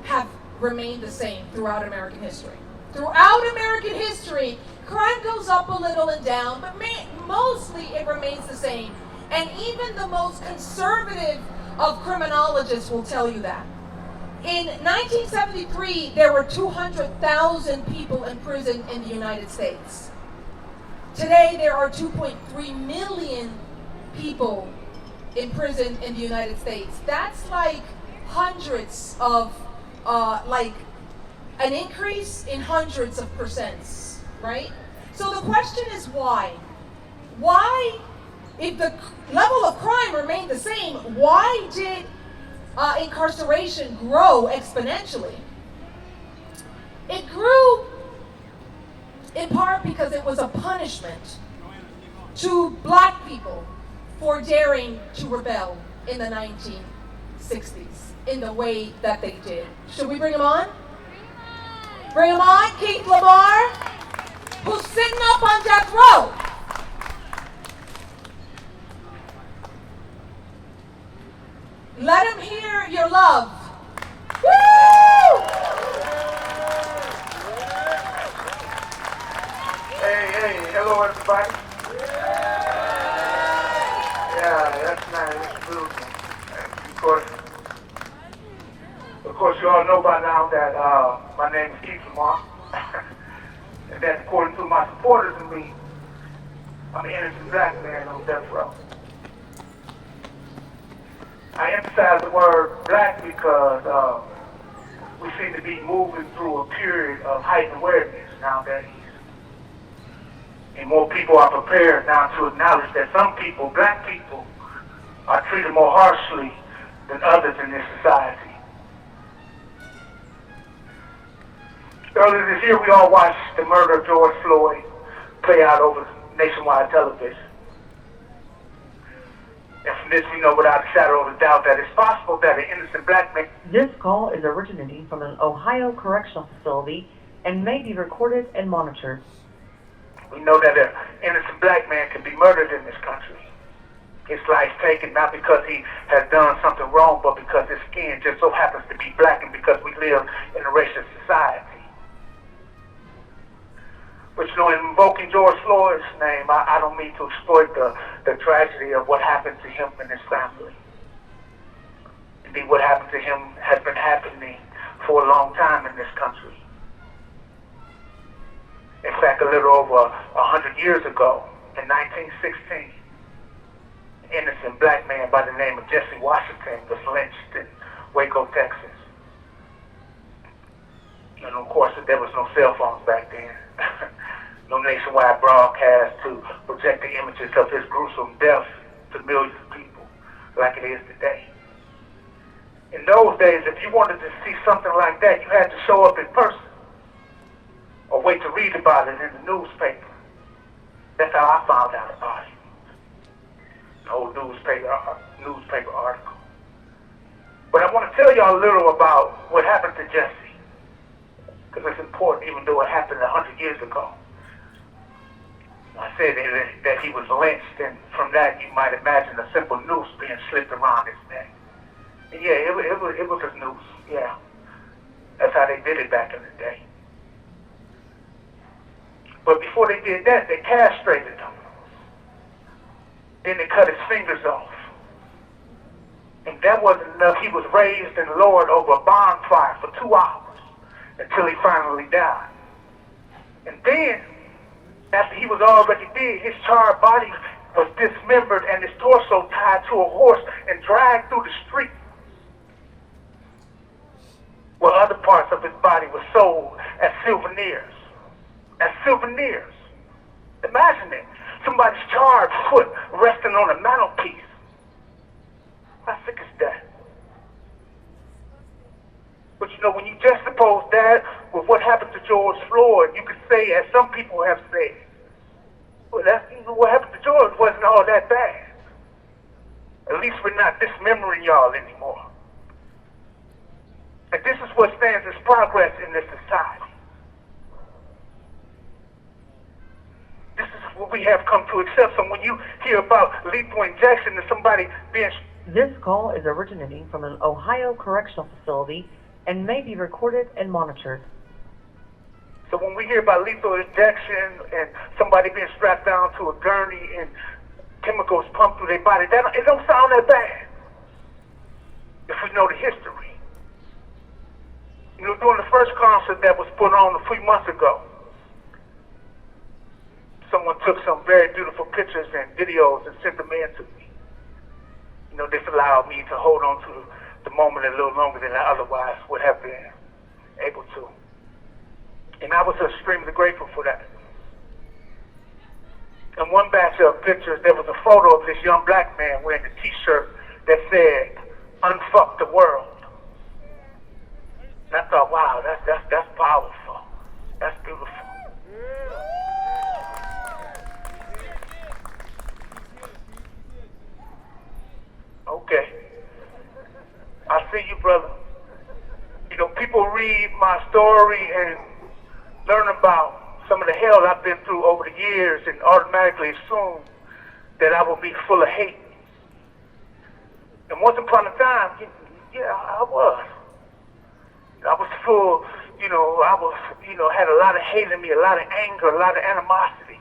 have remained the same throughout American history. Throughout American history, crime goes up a little and down, but mostly it remains the same. And even the most conservative of criminologists will tell you that. In 1973, there were 200,000 people in prison in the United States. Today, there are 2.3 million people in prison in the United States. That's like hundreds of, like an increase in hundreds of percents, right? So the question is why? Why, if the level of crime remained the same, why did incarceration grow exponentially? It grew in part because it was a punishment to black people for daring to rebel in the 1960s in the way that they did. Should we bring him on? Bring him on, Keith Lemar, who's sitting up on death row. Let him hear your love. Woo! Hey, hello everybody. Yeah, that's nice, that's beautiful. And of course, you all know by now that my name is Keith Lemar. And that, according to my supporters and me, I'm an innocent black man on death row. I emphasize the word black because we seem to be moving through a period of heightened awareness nowadays. And more people are prepared now to acknowledge that some people, black people, are treated more harshly than others in this society. Earlier this year, we all watched the murder of George Floyd play out over nationwide television. And from this, we know without a shadow of a doubt that it's possible that an innocent black man... This call is originating from an Ohio correctional facility and may be recorded and monitored. We know that an innocent black man can be murdered in this country. His life taken not because he has done something wrong, but because his skin just so happens to be black and because we live in a racist society. But you know, in invoking George Floyd's name, I don't mean to exploit the tragedy of what happened to him and his family. Indeed, what happened to him has been happening for a long time in this country. In fact, a little over 100 years ago, in 1916, an innocent black man by the name of Jesse Washington was lynched in Waco, Texas. And of course, there was no cell phones back then. No nationwide broadcast to project the images of his gruesome death to millions of people like it is today. In those days, if you wanted to see something like that, you had to show up in person or wait to read about it in the newspaper. That's how I found out about it. An old newspaper article. But I want to tell y'all a little about what happened to Jesse, because it's important even though it happened 100 years ago. I said that he was lynched, and from that you might imagine a simple noose being slipped around his neck. And yeah, it was a noose, yeah. That's how they did it back in the day. But before they did that, they castrated him. Then they cut his fingers off. And that wasn't enough. He was raised and lowered over a bonfire for 2 hours until he finally died. And then, after he was already dead, his charred body was dismembered and his torso tied to a horse and dragged through the street, while other parts of his body were sold as souvenirs. As souvenirs. Imagine it. Somebody's charred foot resting on a mantelpiece. How sick is that? But you know, when you juxtapose that with what happened to George Floyd, you could say, as some people have said, well, what happened to George wasn't all that bad. At least we're not dismembering y'all anymore. And this is what stands as progress in this society. This is what we have come to accept. So when you hear about lethal injection and somebody being... This call is originating from an Ohio correctional facility and may be recorded and monitored. So when we hear about lethal injection and somebody being strapped down to a gurney and chemicals pumped through their body, it don't sound that bad if we know the history. You know, during the first concert that was put on a few months ago, someone took some very beautiful pictures and videos and sent them in to me. You know, this allowed me to hold on to the moment a little longer than I otherwise would have been able to. And I was extremely grateful for that. In one batch of pictures, there was a photo of this young black man wearing a t-shirt that said, "Unfuck the world." And I thought, wow, that's powerful. That's beautiful. Okay. I see you, brother. You know, people read my story and learn about some of the hell I've been through over the years and automatically assume that I will be full of hate. And once upon a time, yeah, I was. I was full, had a lot of hate in me, a lot of anger, a lot of animosity.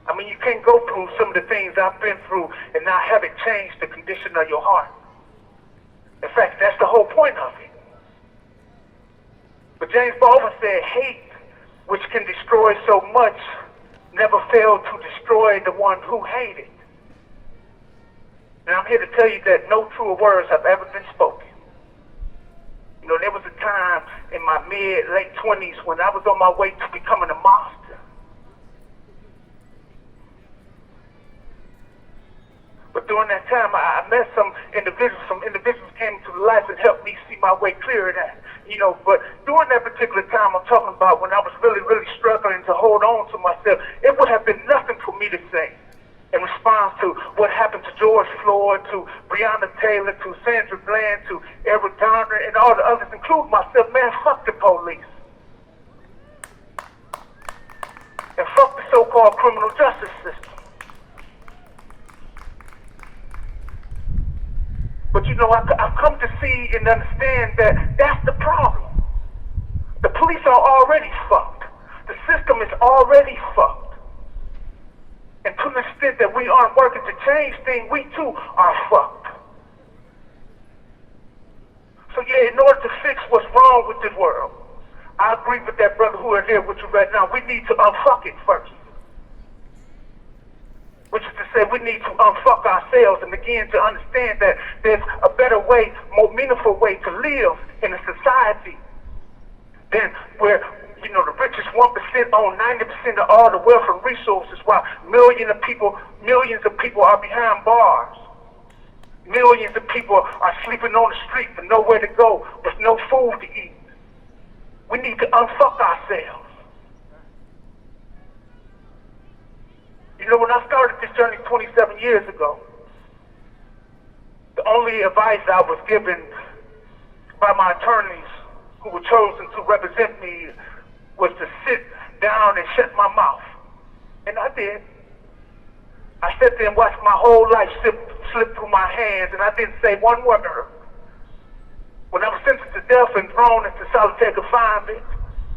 I mean, you can't go through some of the things I've been through and not have it change the condition of your heart. In fact, that's the whole point of it. But James Baldwin said, hate which can destroy so much, never fail to destroy the one who hated. And I'm here to tell you that no truer words have ever been spoken. You know, there was a time in my late 20s when I was on my way to becoming a monster. But during that time, I met some individuals came into life and helped me see my way clear of that. You know, but during that particular time I'm talking about, when I was really, really struggling to hold on to myself, it would have been nothing for me to say in response to what happened to George Floyd, to Breonna Taylor, to Sandra Bland, to Eric Garner, and all the others, including myself. Man, fuck the police. And fuck the so-called criminal justice system. But you know, I've come to see and understand that that's the problem. The police are already fucked. The system is already fucked. And to the extent that we aren't working to change things, we too are fucked. So yeah, in order to fix what's wrong with this world, I agree with that brother who is here with you right now. We need to unfuck it first. Which is to say, we need to unfuck ourselves and begin to understand that there's a better way, more meaningful way to live in a society than where, you know, the richest 1% own 90% of all the wealth and resources, while millions of people are behind bars. Millions of people are sleeping on the street with nowhere to go, with no food to eat. We need to unfuck ourselves. You know, when I started this journey 27 years ago, the only advice I was given by my attorneys who were chosen to represent me was to sit down and shut my mouth. And I did. I sat there and watched my whole life slip through my hands, and I didn't say one word. When I was sentenced to death and thrown into solitary confinement,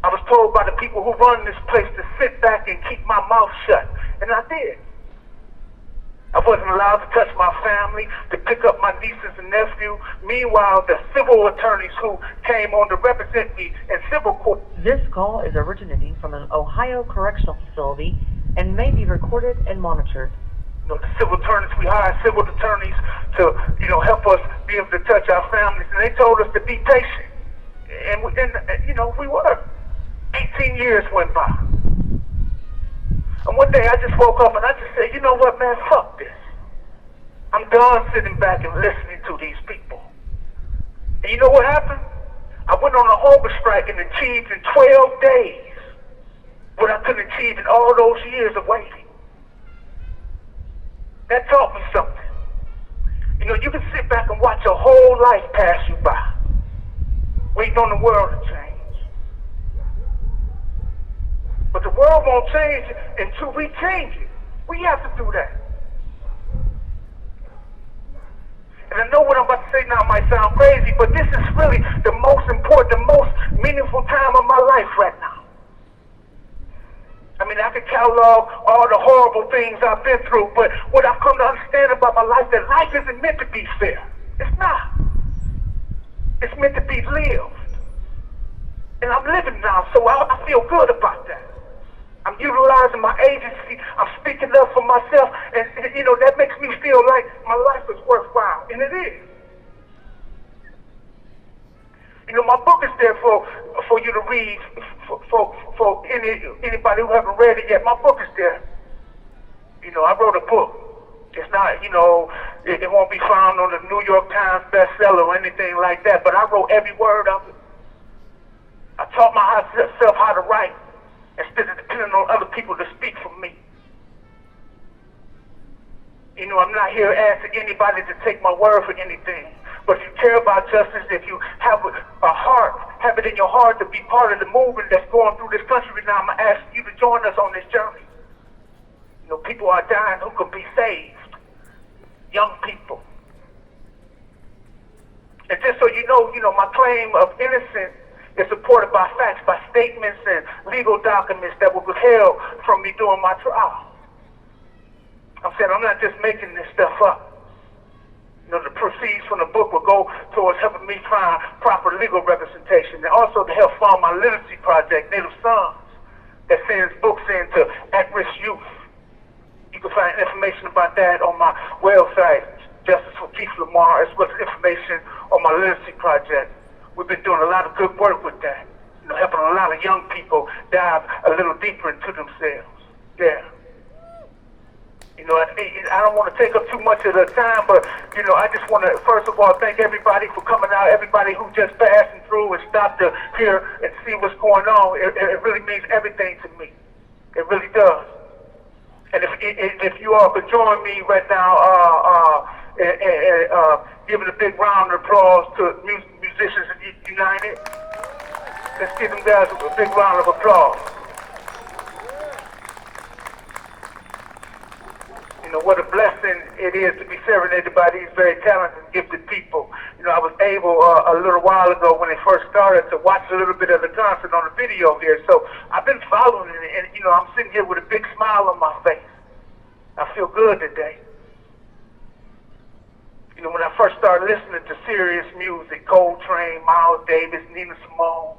I was told by the people who run this place to sit back and keep my mouth shut. And I did. I wasn't allowed to touch my family, to pick up my nieces and nephews. Meanwhile, the civil attorneys who came on to represent me in civil court. This call is originating from an Ohio correctional facility and may be recorded and monitored. You know, the civil attorneys, we hired civil attorneys to, you know, help us be able to touch our families. And they told us to be patient. And you know, we were. 18 years went by. And one day I just woke up and I just said, you know what, man, fuck this. I'm done sitting back and listening to these people. And you know what happened? I went on a hunger strike and achieved in 12 days what I couldn't achieve in all those years of waiting. That taught me something. You know, you can sit back and watch your whole life pass you by, waiting on the world to change. But the world won't change until we change it. We have to do that. And I know what I'm about to say now might sound crazy, but this is really the most important, the most meaningful time of my life right now. I mean, I could catalog all the horrible things I've been through, but what I've come to understand about my life, that life isn't meant to be fair. It's not. It's meant to be lived. And I'm living now, so I feel good about that. I'm utilizing my agency. I'm speaking up for myself. And you know, that makes me feel like my life is worthwhile. And it is. You know, my book is there for you to read, for anybody who haven't read it yet. My book is there. You know, I wrote a book. It's not, you know, it won't be found on the New York Times bestseller or anything like that, but I wrote every word of it. I taught myself how to write instead of depending on other people to speak for me. You know, I'm not here asking anybody to take my word for anything. But if you care about justice, if you have a heart, have it in your heart to be part of the movement that's going through this country right now, I'm asking you to join us on this journey. You know, people are dying who can be saved. Young people. And just so you know, my claim of innocence is supported by facts, by statements and legal documents that were withheld from me during my trial. I'm saying I'm not just making this stuff up. You know, the proceeds from the book will go towards helping me find proper legal representation and also to help fund my literacy project, Native Sons, that sends books in to at-risk youth. You can find information about that on my website, Justice for Keith Lemar, as well as information on my literacy project. We've been doing a lot of good work with that. You know, helping a lot of young people dive a little deeper into themselves. Yeah. You know, I don't want to take up too much of the time, but, you know, I just want to, first of all, thank everybody for coming out, everybody who just passing through and stopped to hear and see what's going on. It really means everything to me. It really does. And if you all could join me right now, giving a big round of applause to Musicians United. Let's give them guys a big round of applause. You know, what a blessing it is to be serenaded by these very talented and gifted people. You know, I was able a little while ago when they first started to watch a little bit of the concert on the video here. So I've been following it, and, you know, I'm sitting here with a big smile on my face. I feel good today. You know, when I first started listening to serious music, Coltrane, Miles Davis, Nina Simone,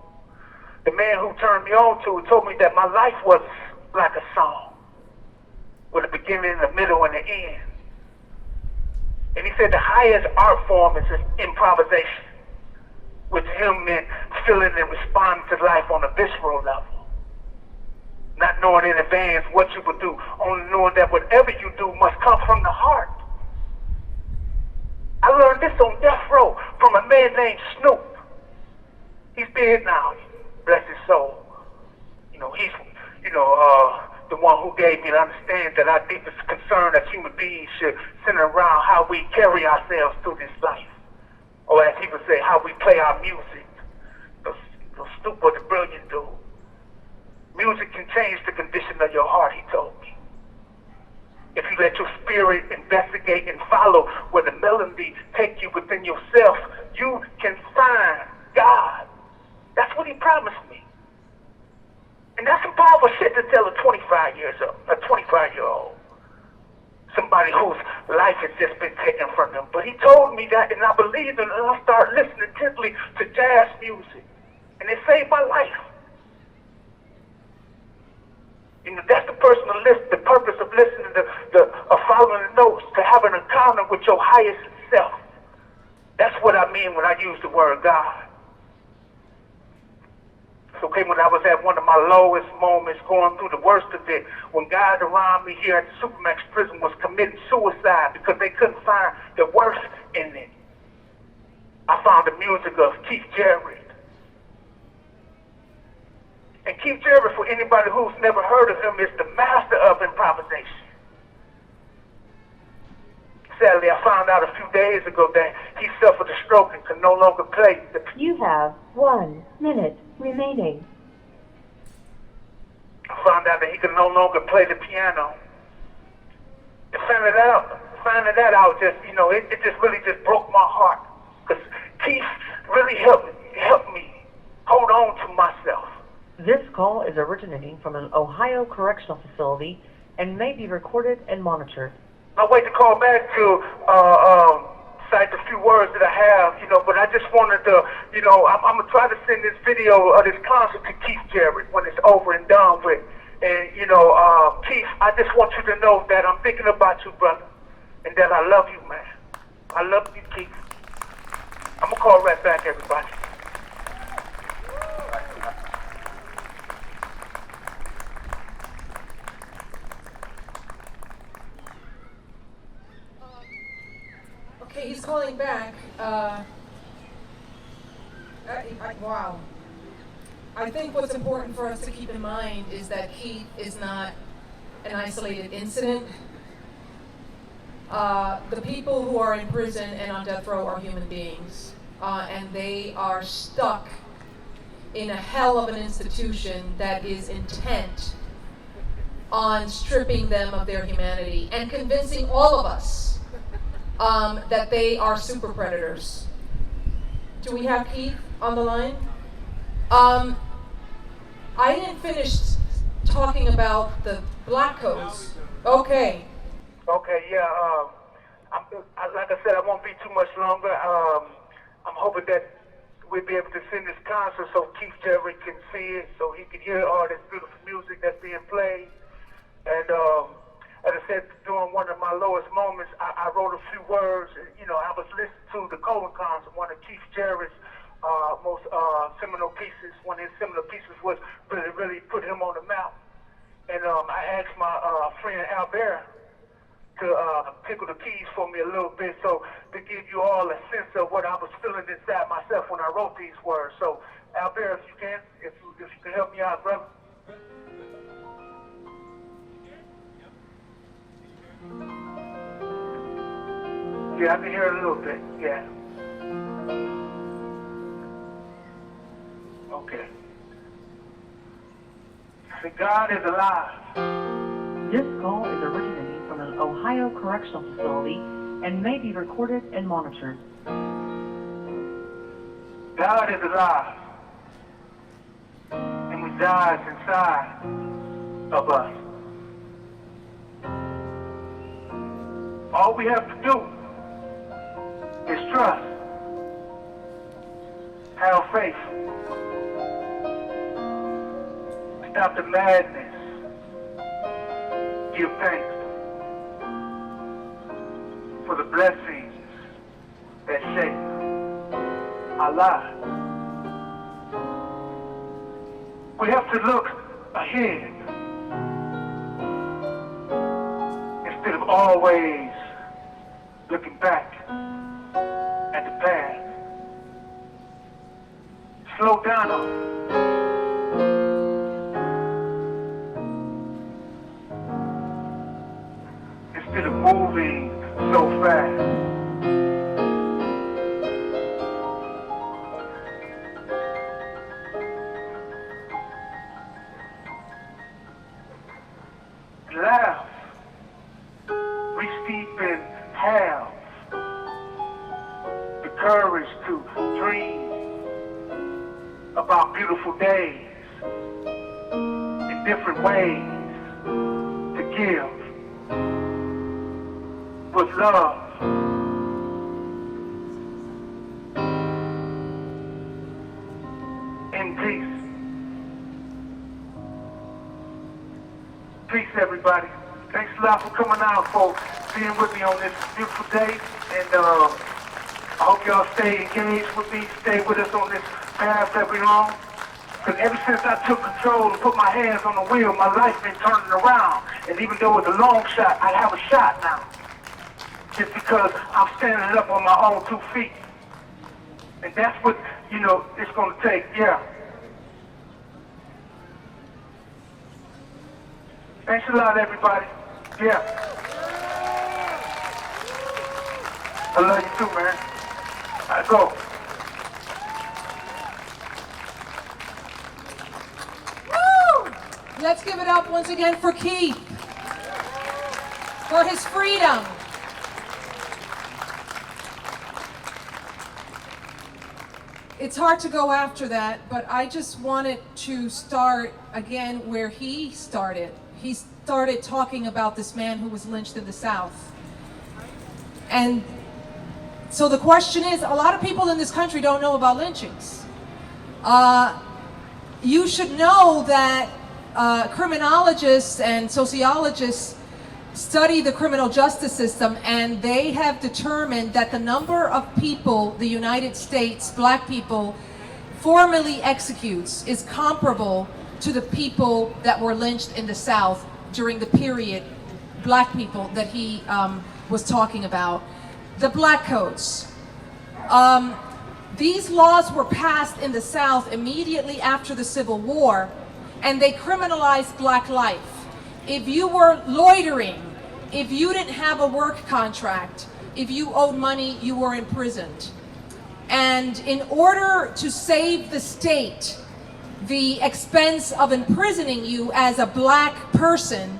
the man who turned me on to it told me that my life was like a song, with a beginning, a middle, and an end. And he said the highest art form is improvisation, which him meant feeling and responding to life on a visceral level. Not knowing in advance what you would do, only knowing that whatever you do must come from the heart. I learned this on death row from a man named Snoop. He's dead now, bless his soul. You know, he's, the one who gave me to understand that our deepest concern as human beings should center around how we carry ourselves through this life. Or as he would say, how we play our music. Snoop was a brilliant dude. Music can change the condition of your heart, he told me. If you let your spirit investigate and follow where the melody take you within yourself, you can find God. That's what he promised me. And that's some powerful shit to tell a 25-year-old. Somebody whose life has just been taken from them. But he told me that, and I believed it, and I started listening intently to jazz music. And it saved my life. You know, that's the the purpose of listening of following the notes, to have an encounter with your highest self. That's what I mean when I use the word God. It's okay when I was at one of my lowest moments, going through the worst of it, when guys around me here at the Supermax prison was committing suicide because they couldn't find the worth in it. I found the music of Keith Jarrett. And Keith Jarrett, for anybody who's never heard of him, is the master of improvisation. Sadly, I found out a few days ago that he suffered a stroke and could no longer play the piano. You have 1 minute remaining. I found out that he could no longer play the piano. And finding that out just, you know, it just really just broke my heart. Because Keith really helped me hold on to myself. This call is originating from an Ohio correctional facility and may be recorded and monitored. I'll wait to call back to cite the few words that I have, you know, but I just wanted to, you know, I'm going to try to send this video of this concert to Keith Jarrett when it's over and done with. And, you know, Keith, I just want you to know that I'm thinking about you, brother, and that I love you, man. I love you, Keith. I'm going to call right back, everybody. Okay, he's calling back. Wow. I think what's important for us to keep in mind is that Keith is not an isolated incident. The people who are in prison and on death row are human beings, and they are stuck in a hell of an institution that is intent on stripping them of their humanity and convincing all of us that they are super predators. Do we have Keith on the line? I didn't finish talking about the black codes. Okay. Okay, yeah. Like I said, I won't be too much longer. I'm hoping that we'll be able to send this concert so Keith Jarrett can see it, so he can hear all this beautiful music that's being played. And as I said, during one of my lowest moments, I wrote a few words. You know, I was listening to the Colin concert, one of Keith Jarrett's most seminal pieces. One of his seminal pieces was really put him on the map. And I asked my friend Albert to tickle the keys for me a little bit, so to give you all a sense of what I was feeling inside myself when I wrote these words. So Albert, if you can help me out, brother. Yeah, I can hear it a little bit, yeah. Okay. See, God is alive. This call is originating from an Ohio correctional facility and may be recorded and monitored. God is alive and resides inside of us. All we have to do is trust, have faith, stop the madness, give thanks for the blessings that shape our lives. We have to look ahead instead of always looking back at the past. Slow down on it. Instead of moving so fast. Laugh. Reach deep and have the courage to dream about beautiful days in different ways to give with love. In peace. Peace, everybody. Thanks a lot for coming out, folks, being with me on this beautiful day, and I hope y'all stay engaged with me, stay with us on this path that we're on, because ever since I took control and put my hands on the wheel, my life's been turning around, and even though it's a long shot, I have a shot now, just because I'm standing up on my own 2 feet, and that's what, you know, it's going to take, yeah. Thanks a lot, everybody. Yeah. I love you too, man. I go. Woo! Let's give it up once again for Keith, for his freedom. It's hard to go after that, but I just wanted to start again where he started. He started talking about this man who was lynched in the South. And so the question is, a lot of people in this country don't know about lynchings. You should know that criminologists and sociologists study the criminal justice system, and they have determined that the number of people the United States, black people, formally executes is comparable to the people that were lynched in the South during the period, black people that he was talking about. The black codes. These laws were passed in the South immediately after the Civil War, and they criminalized black life. If you were loitering, if you didn't have a work contract, if you owed money, you were imprisoned. And in order to save the state the expense of imprisoning you as a black person,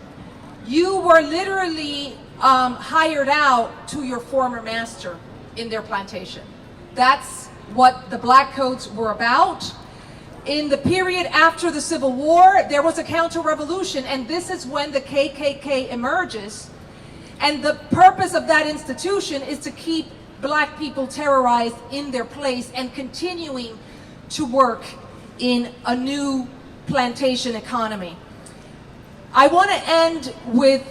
you were literally hired out to your former master in their plantation. That's what the black codes were about. In the period after the Civil War, there was a counter-revolution, and this is when the KKK emerges. And the purpose of that institution is to keep black people terrorized in their place and continuing to work in a new plantation economy. I want to end with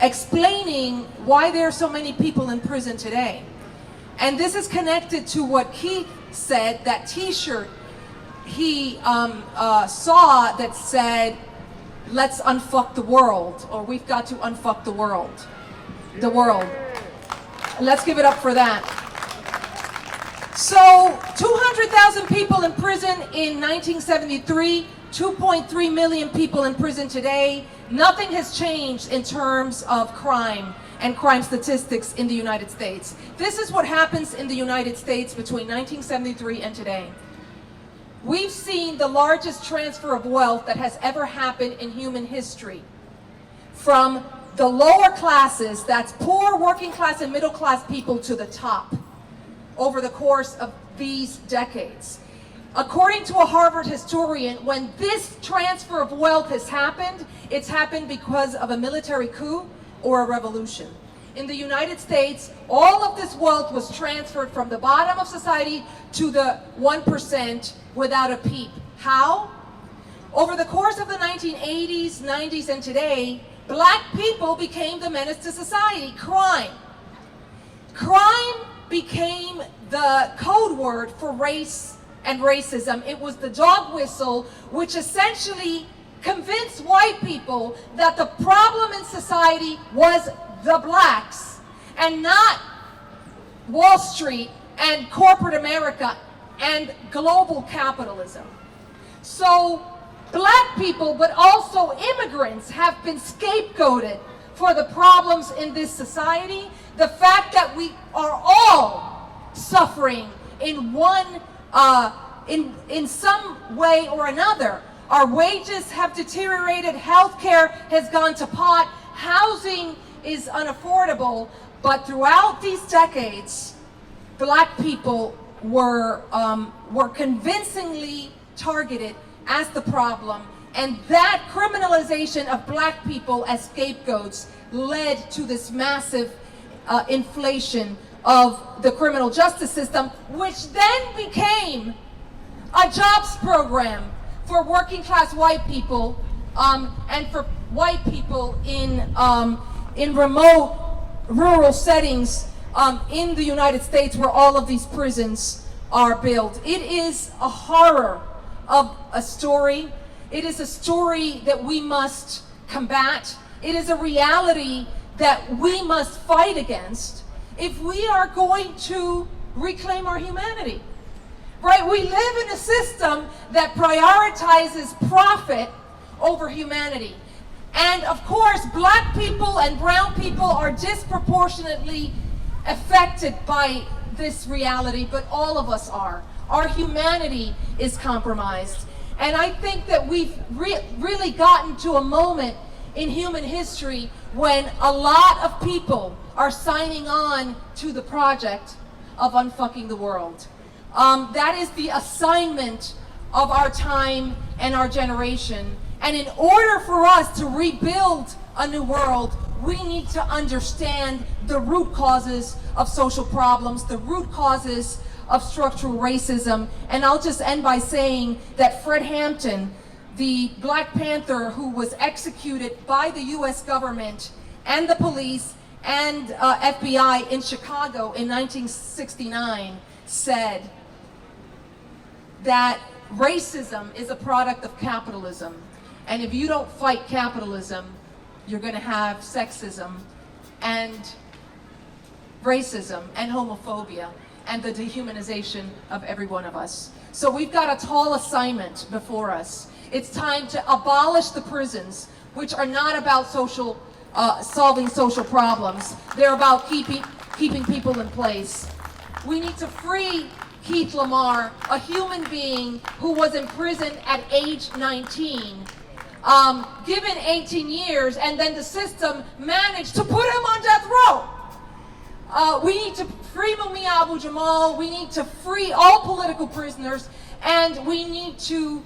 explaining why there are so many people in prison today. And this is connected to what Keith said, that t-shirt he saw that said, "Let's unfuck the world," or "We've got to unfuck the world." The world. Let's give it up for that. So, 200,000 people in prison in 1973, 2.3 million people in prison today. Nothing has changed in terms of crime and crime statistics in the United States. This is what happens in the United States between 1973 and today. We've seen the largest transfer of wealth that has ever happened in human history from the lower classes, that's poor, working class, and middle class people, to the top over the course of these decades. According to a Harvard historian, when this transfer of wealth has happened, it's happened because of a military coup or a revolution. In the United States, all of this wealth was transferred from the bottom of society to the 1% without a peep. How? Over the course of the 1980s, 90s, and today, black people became the menace to society. Crime. Crime became the code word for race and racism. It was the dog whistle which essentially convinced white people that the problem in society was the blacks and not Wall Street and corporate America and global capitalism. So black people, but also immigrants, have been scapegoated for the problems in this society. The fact that we are all suffering in one, in some way or another. Our wages have deteriorated, healthcare has gone to pot, housing is unaffordable, but throughout these decades, black people were convincingly targeted as the problem, and that criminalization of black people as scapegoats led to this massive inflation of the criminal justice system, which then became a jobs program for working class white people and for white people in remote rural settings in the United States where all of these prisons are built. It is a horror of a story. It is a story that we must combat. It is a reality that we must fight against if we are going to reclaim our humanity. Right? We live in a system that prioritizes profit over humanity. And of course, black people and brown people are disproportionately affected by this reality, but all of us are. Our humanity is compromised. And I think that we've really gotten to a moment in human history when a lot of people are signing on to the project of unfucking the world. That is the assignment of our time and our generation. And in order for us to rebuild a new world, we need to understand the root causes of social problems, the root causes of structural racism. And I'll just end by saying that Fred Hampton, the Black Panther who was executed by the US government and the police and FBI in Chicago in 1969, said that racism is a product of capitalism. And if you don't fight capitalism, you're going to have sexism and racism and homophobia and the dehumanization of every one of us. So we've got a tall assignment before us. It's time to abolish the prisons, which are not about solving social problems. They're about keeping people in place. We need to free Keith Lemar, a human being who was imprisoned at age 19, given 18 years, and then the system managed to put him on death row. We need to free Mumia Abu-Jamal, we need to free all political prisoners, and we need to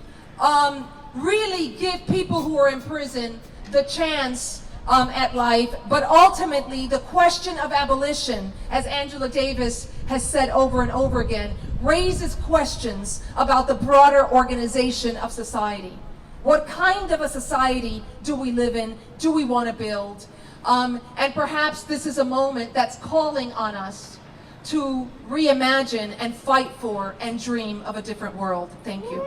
really give people who are in prison the chance at life, but ultimately the question of abolition, as Angela Davis has said over and over again, raises questions about the broader organization of society. What kind of a society do we live in? Do we want to build? And perhaps this is a moment that's calling on us to reimagine and fight for and dream of a different world. Thank you.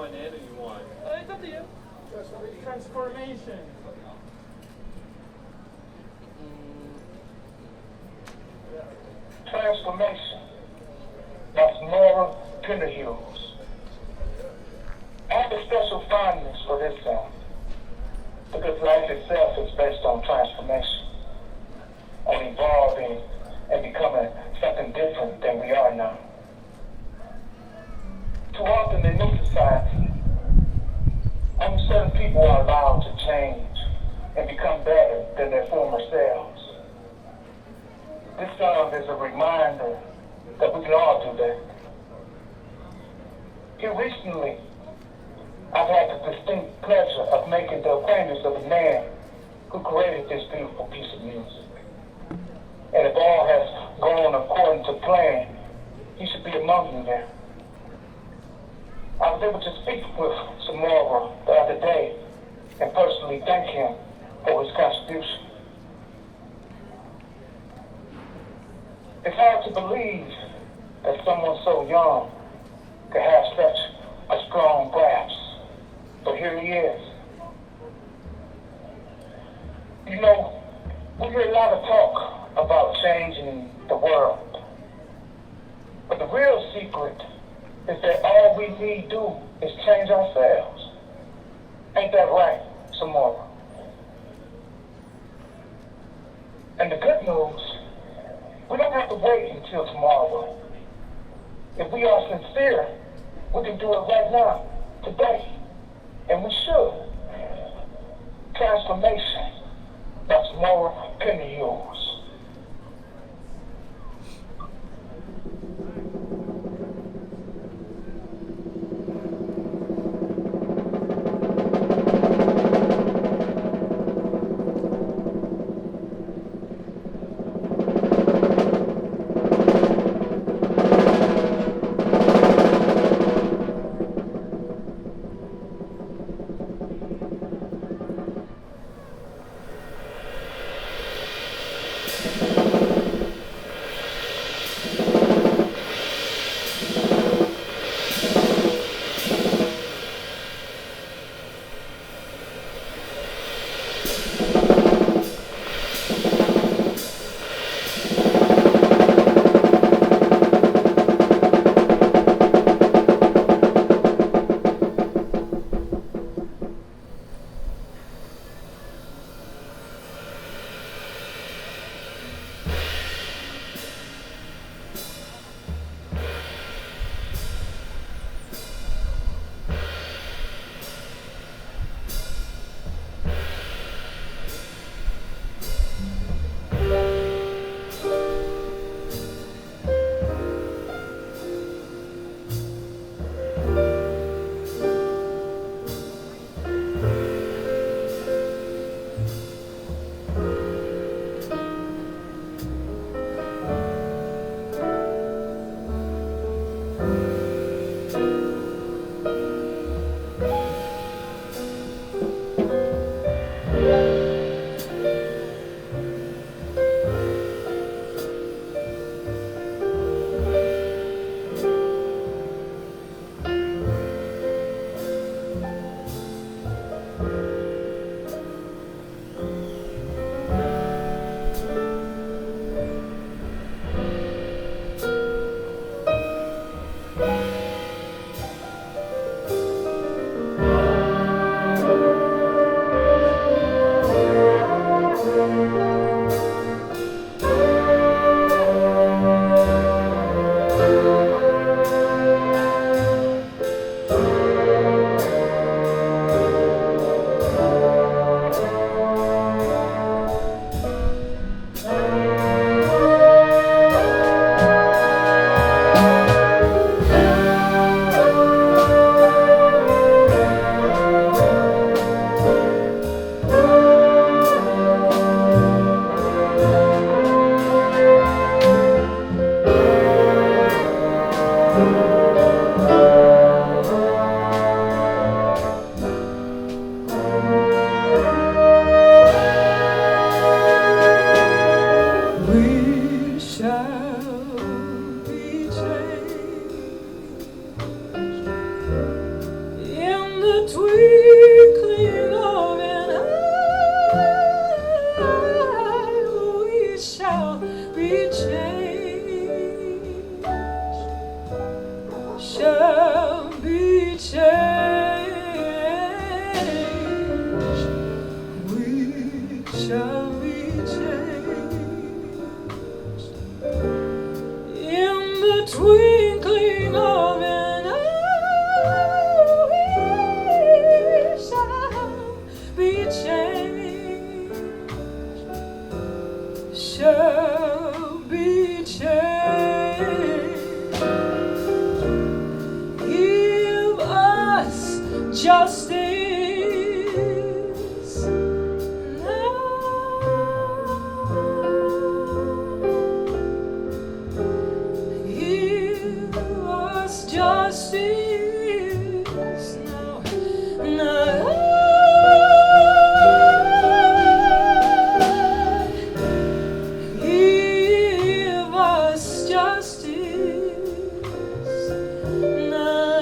going in or you want? It's up to you. Transformation. Transformation. That's Nora Penderhughes. I have a special fondness for this song because life itself is based on transformation, on evolving and becoming something different than we are now. Too often in this society, only certain people are allowed to change and become better than their former selves. This song is a reminder that we can all do that. Here recently, I've had the distinct pleasure of making the acquaintance of a man who created this beautiful piece of music. And if all has gone according to plan, he should be among you there. I was able to speak with Samora the other day and personally thank him for his contribution. It's hard to believe that someone so young could have such a strong grasp, but here he is. You know, we hear a lot of talk about changing the world, but the real secret is that all we need do is change ourselves. Ain't that right, Samora? And the good news, we don't have to wait until tomorrow. If we are sincere, we can do it right now, today. And we should. Transformation. That's more Penderhughes. justice now. Give us justice now. Give us justice now.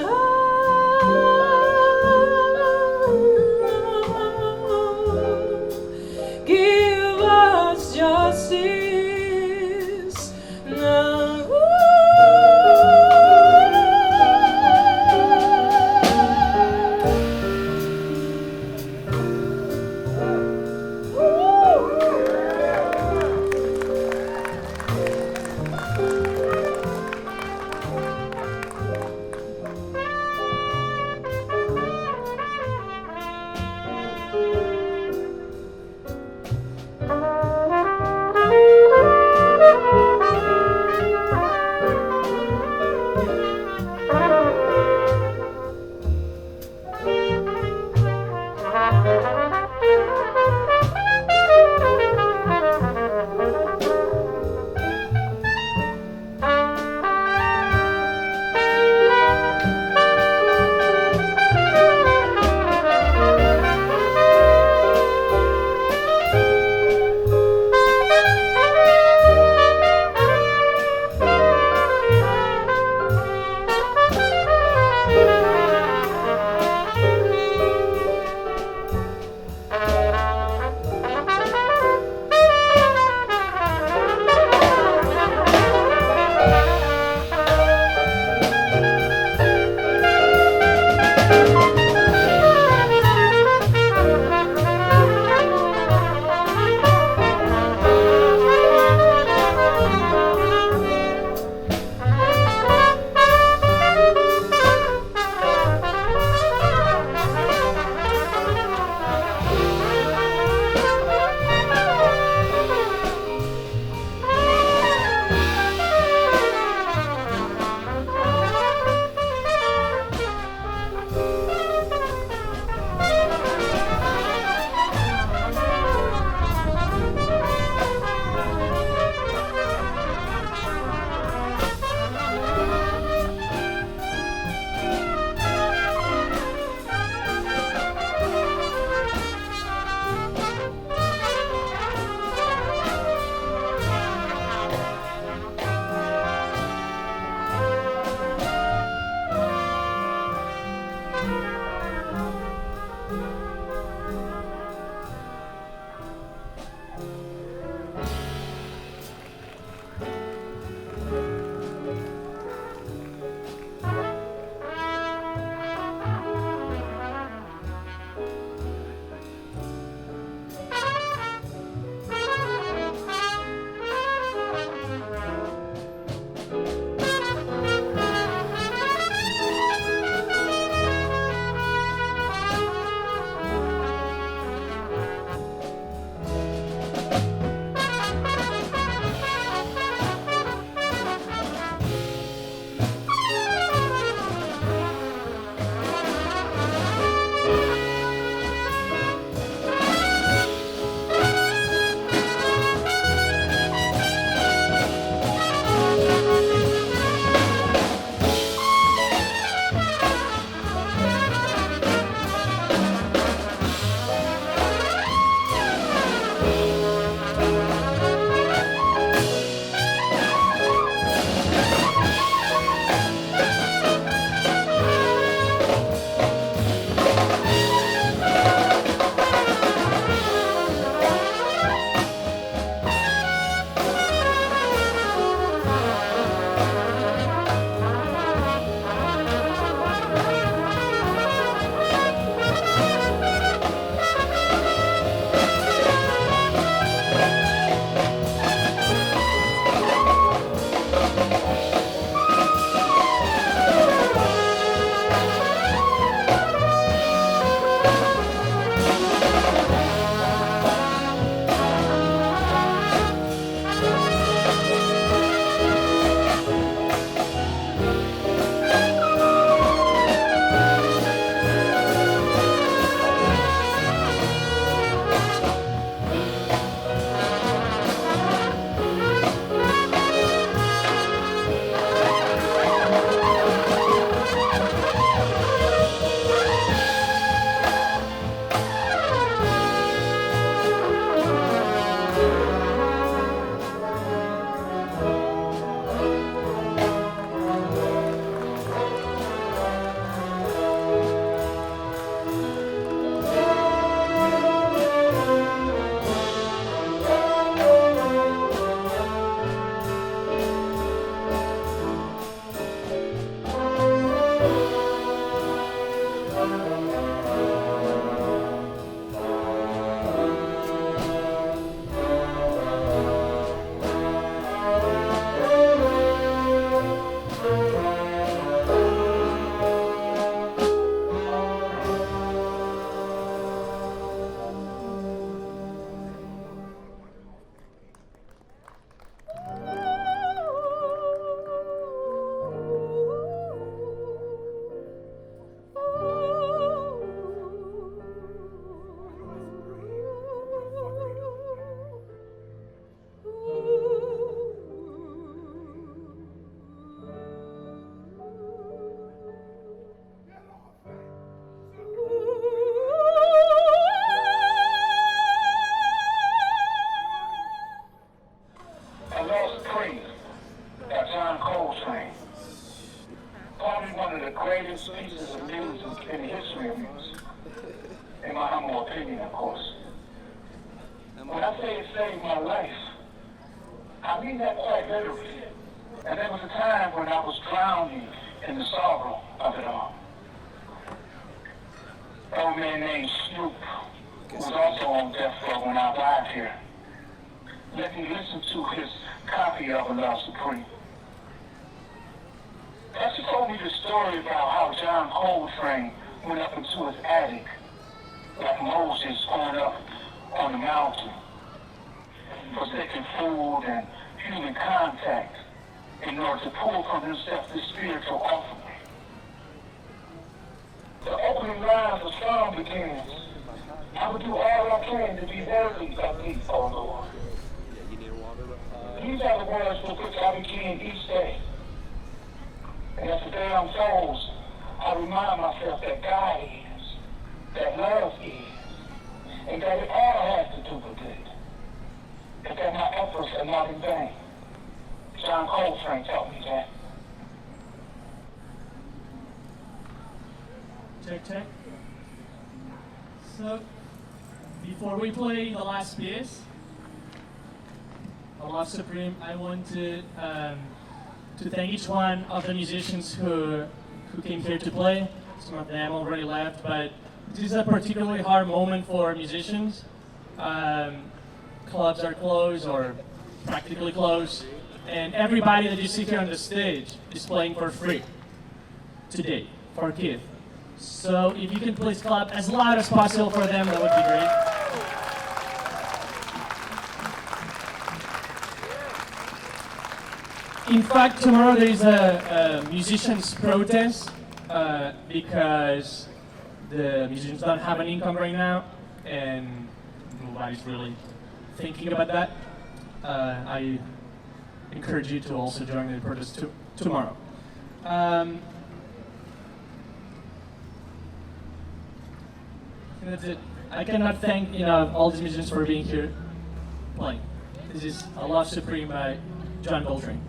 opinion, of course. When I say it saved my life, I mean that quite literally. And there was a time when I was drowning in the sorrow of it all. An old man named Snoop, who was also on death row when I arrived here, let me listen to his copy of A Love Supreme. He told me the story about how John Coltrane went up into his attic like Moses going up on the mountain, forsaking food and human contact in order to pull from himself this spiritual offering. The opening lines of the song begins, I will do all I can to be worthy of thee, O Lord. These are the words with which I begin each day. And as the day unfolds, I remind myself that God is, that love is, and that it all has to do with it. And that my efforts are not in vain. John Coltrane taught me that. Check, check. So, before we play the last piece, A Love Supreme, I want to thank each one of the musicians who came here to play. Some of them already left, but this is a particularly hard moment for musicians. Clubs are closed or practically closed, and everybody that you see here on the stage is playing for free today for Keith. So if you can please clap as loud as possible for them, that would be great. In fact, tomorrow there is a musicians' protest because the musicians don't have an income right now, and nobody's really thinking about that. I encourage you to also join the protest tomorrow. That's it. I cannot thank all these musicians for being here playing. This is A Love Supreme by John Coltrane.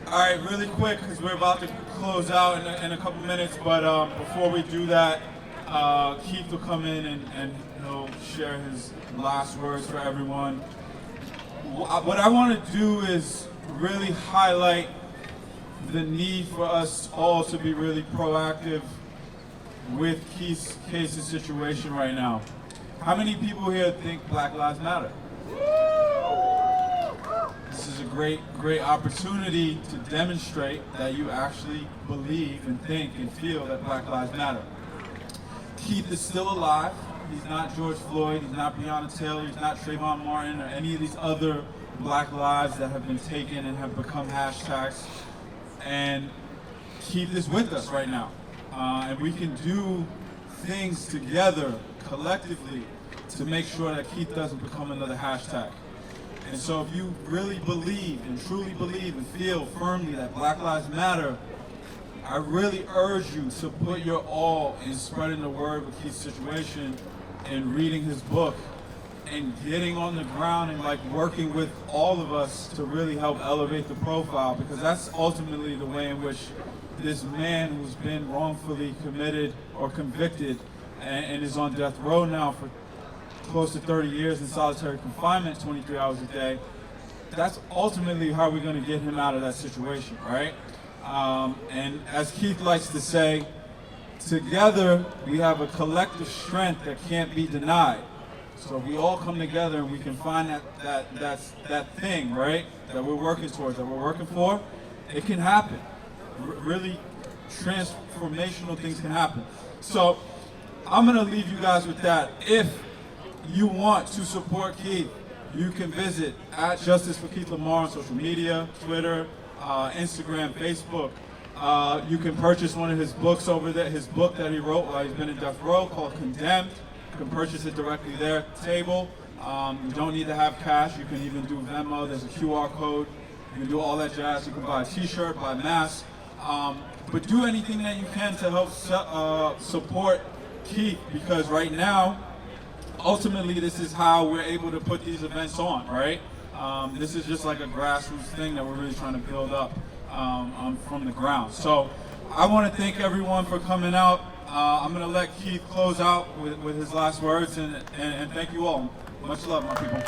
All right, really quick, because we're about to close out in a couple minutes, but before we do that, Keith will come in and he'll share his last words for everyone. What I want to do is really highlight the need for us all to be really proactive with Keith's case and situation right now. How many people here think Black Lives Matter? This is a great opportunity to demonstrate that you actually believe and think and feel that Black Lives Matter. Keith is still alive. He's not George Floyd, he's not Breonna Taylor, he's not Trayvon Martin or any of these other Black lives that have been taken and have become hashtags. And Keith is with us right now. And we can do things together, collectively, to make sure that Keith doesn't become another hashtag. And so if you really believe and truly believe and feel firmly that Black Lives Matter, I really urge you to put your all in spreading the word with Keith's situation and reading his book and getting on the ground and like working with all of us to really help elevate the profile, because that's ultimately the way in which this man who's been wrongfully committed or convicted and is on death row now for close to 30 years in solitary confinement, 23 hours a day, that's ultimately how we're going to get him out of that situation, right? And as Keith likes to say, together we have a collective strength that can't be denied. So if we all come together and we can find that thing, right, that we're working towards, that we're working for, it can happen. Really transformational things can happen. So I'm going to leave you guys with that. If you want to support Keith, you can visit at Justice for Keith Lemar on social media, Twitter, Instagram, Facebook. You can purchase one of his books over there, his book that he wrote while he's been in death row called Condemned. You can purchase it directly there at the table. You don't need to have cash. You can even do Venmo. There's a QR code. You can do all that jazz. You can buy a t-shirt, buy a mask. But do anything that you can to help support Keith, because right now, ultimately, this is how we're able to put these events on, right? This is just like a grassroots thing that we're really trying to build up from the ground. So I want to thank everyone for coming out. I'm going to let Keith close out with his last words, and thank you all. Much love, my people.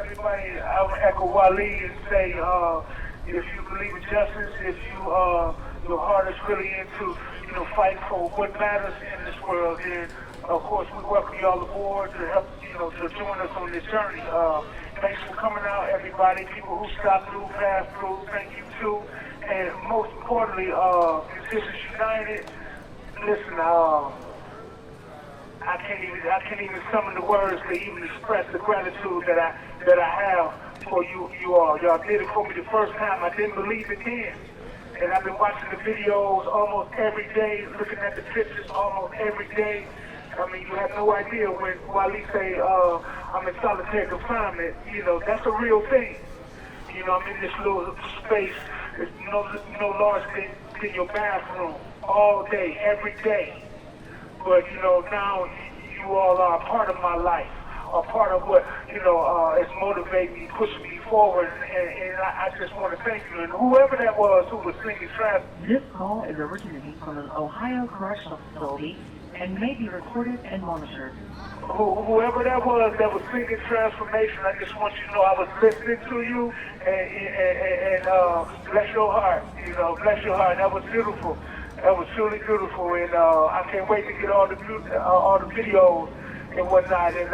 Everybody, I would echo Wally and say, if you believe in justice, if your heart is really into, fighting for what matters in this world, then of course we welcome you all aboard to help, to join us on this journey. Thanks for coming out, everybody. People who stopped through, passed through, thank you too. And most importantly, Musicians United. Listen, I can't even summon the words to even express the gratitude that I have for you all. Y'all did it for me the first time. I didn't believe it then. And I've been watching the videos almost every day, looking at the pictures almost every day. I mean, you have no idea when Wally say, I'm in solitary confinement. You know, that's a real thing. You know, I'm in this little space. It's no larger than your bathroom all day, every day. But, you know, now you all are a part of my life, a part of what, you know, is motivating me, pushing me forward. And I just want to thank you. And whoever that was who was singing trap. This call is originating from an Ohio correctional facility and may be recorded and monitored. Whoever that was singing transformation, I just want you to know I was listening to you and bless your heart, you know, bless your heart. That was beautiful. That was truly beautiful, and I can't wait to get all the videos and whatnot. And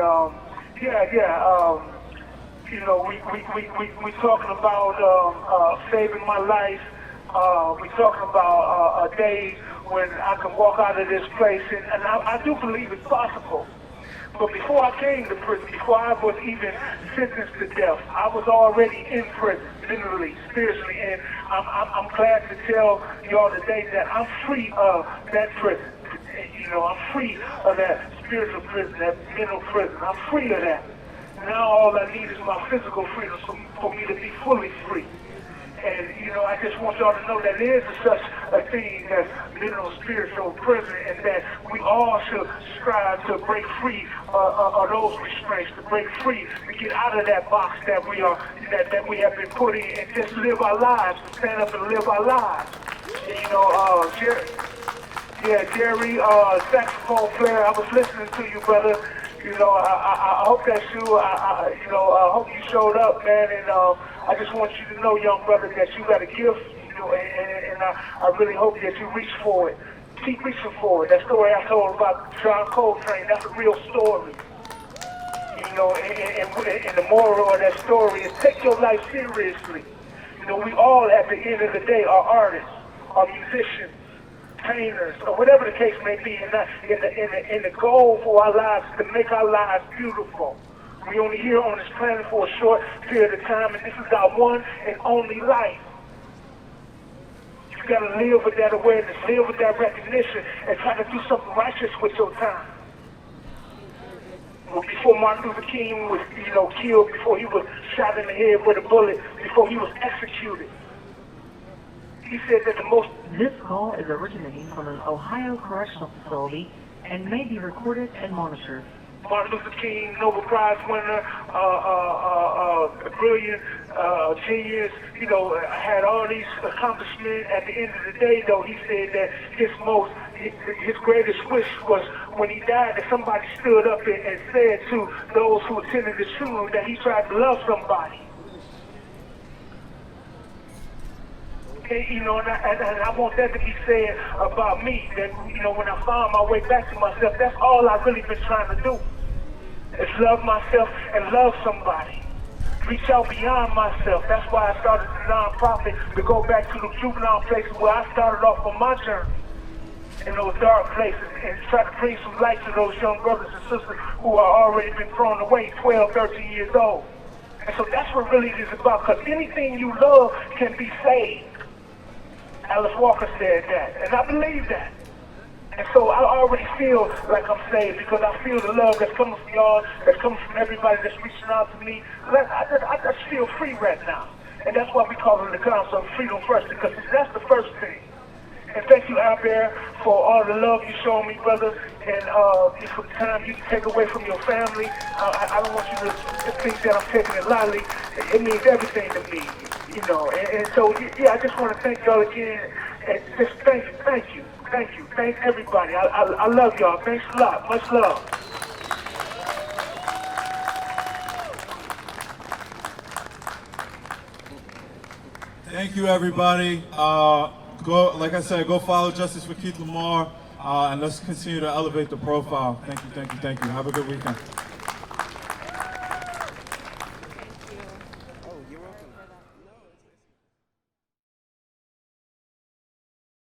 you know, we talking about saving my life. We talking about a day when I can walk out of this place, and I do believe it's possible. But before I came to prison, before I was even sentenced to death, I was already in prison, literally, spiritually. And I'm glad to tell y'all today that I'm free of that prison. You know, I'm free of that spiritual prison, that mental prison. I'm free of that. Now all I need is my physical freedom for me to be fully free. And, you know, I just want y'all to know that there is such a thing as mental, spiritual prison, and that we all should strive to break free of those restraints, to break free, to get out of that box that we have been put in, and just live our lives, to stand up and live our lives. And, you know, Jerry, saxophone player, I was listening to you, brother. You know, I hope that's you. I hope you showed up, man, and I just want you to know, young brother, that you got a gift, you know, and I really hope that you reach for it. Keep reaching for it. That story I told about John Coltrane, that's a real story. You know, and the moral of that story is take your life seriously. You know, we all, at the end of the day, are artists, are musicians, painters, or whatever the case may be, and the goal for our lives is to make our lives beautiful. We only here on this planet for a short period of time, and this is our one and only life. You gotta live with that awareness, live with that recognition, and try to do something righteous with your time. Well, before Martin Luther King was, you know, killed, before he was shot in the head with a bullet, before he was executed, he said that the most... This call is originating from an Ohio correctional facility and may be recorded and monitored. Martin Luther King, Nobel Prize winner, a brilliant genius, you know, had all these accomplishments. At the end of the day, though, he said that his greatest wish was when he died that somebody stood up and said to those who attended his funeral that he tried to love somebody. You know, and I want that to be said about me, that, you know, when I found my way back to myself, that's all I've really been trying to do, is love myself and love somebody. Reach out beyond myself. That's why I started the nonprofit, to go back to the juvenile places where I started off on my journey, in those dark places, and try to bring some light to those young brothers and sisters who are already been thrown away, 12, 13 years old. And so that's what really it is about, because anything you love can be saved. Alice Walker said that, and I believe that. And so I already feel like I'm saved, because I feel the love that's coming from y'all, that's coming from everybody that's reaching out to me. I just feel free right now. And that's why we call it the Council of Freedom First, because that's the first thing. And thank you, Albert, for all the love you showed me, brother, and for the time you take away from your family. I don't want you to think that I'm taking it lightly. It means everything to me, you know. And so, yeah, I just want to thank y'all again, and just thank you. Thank everybody. I love y'all. Thanks a lot. Much love. Thank you, everybody. Like I said, go follow Justice for Keith Lemar, and let's continue to elevate the profile. Thank you. Have a good weekend.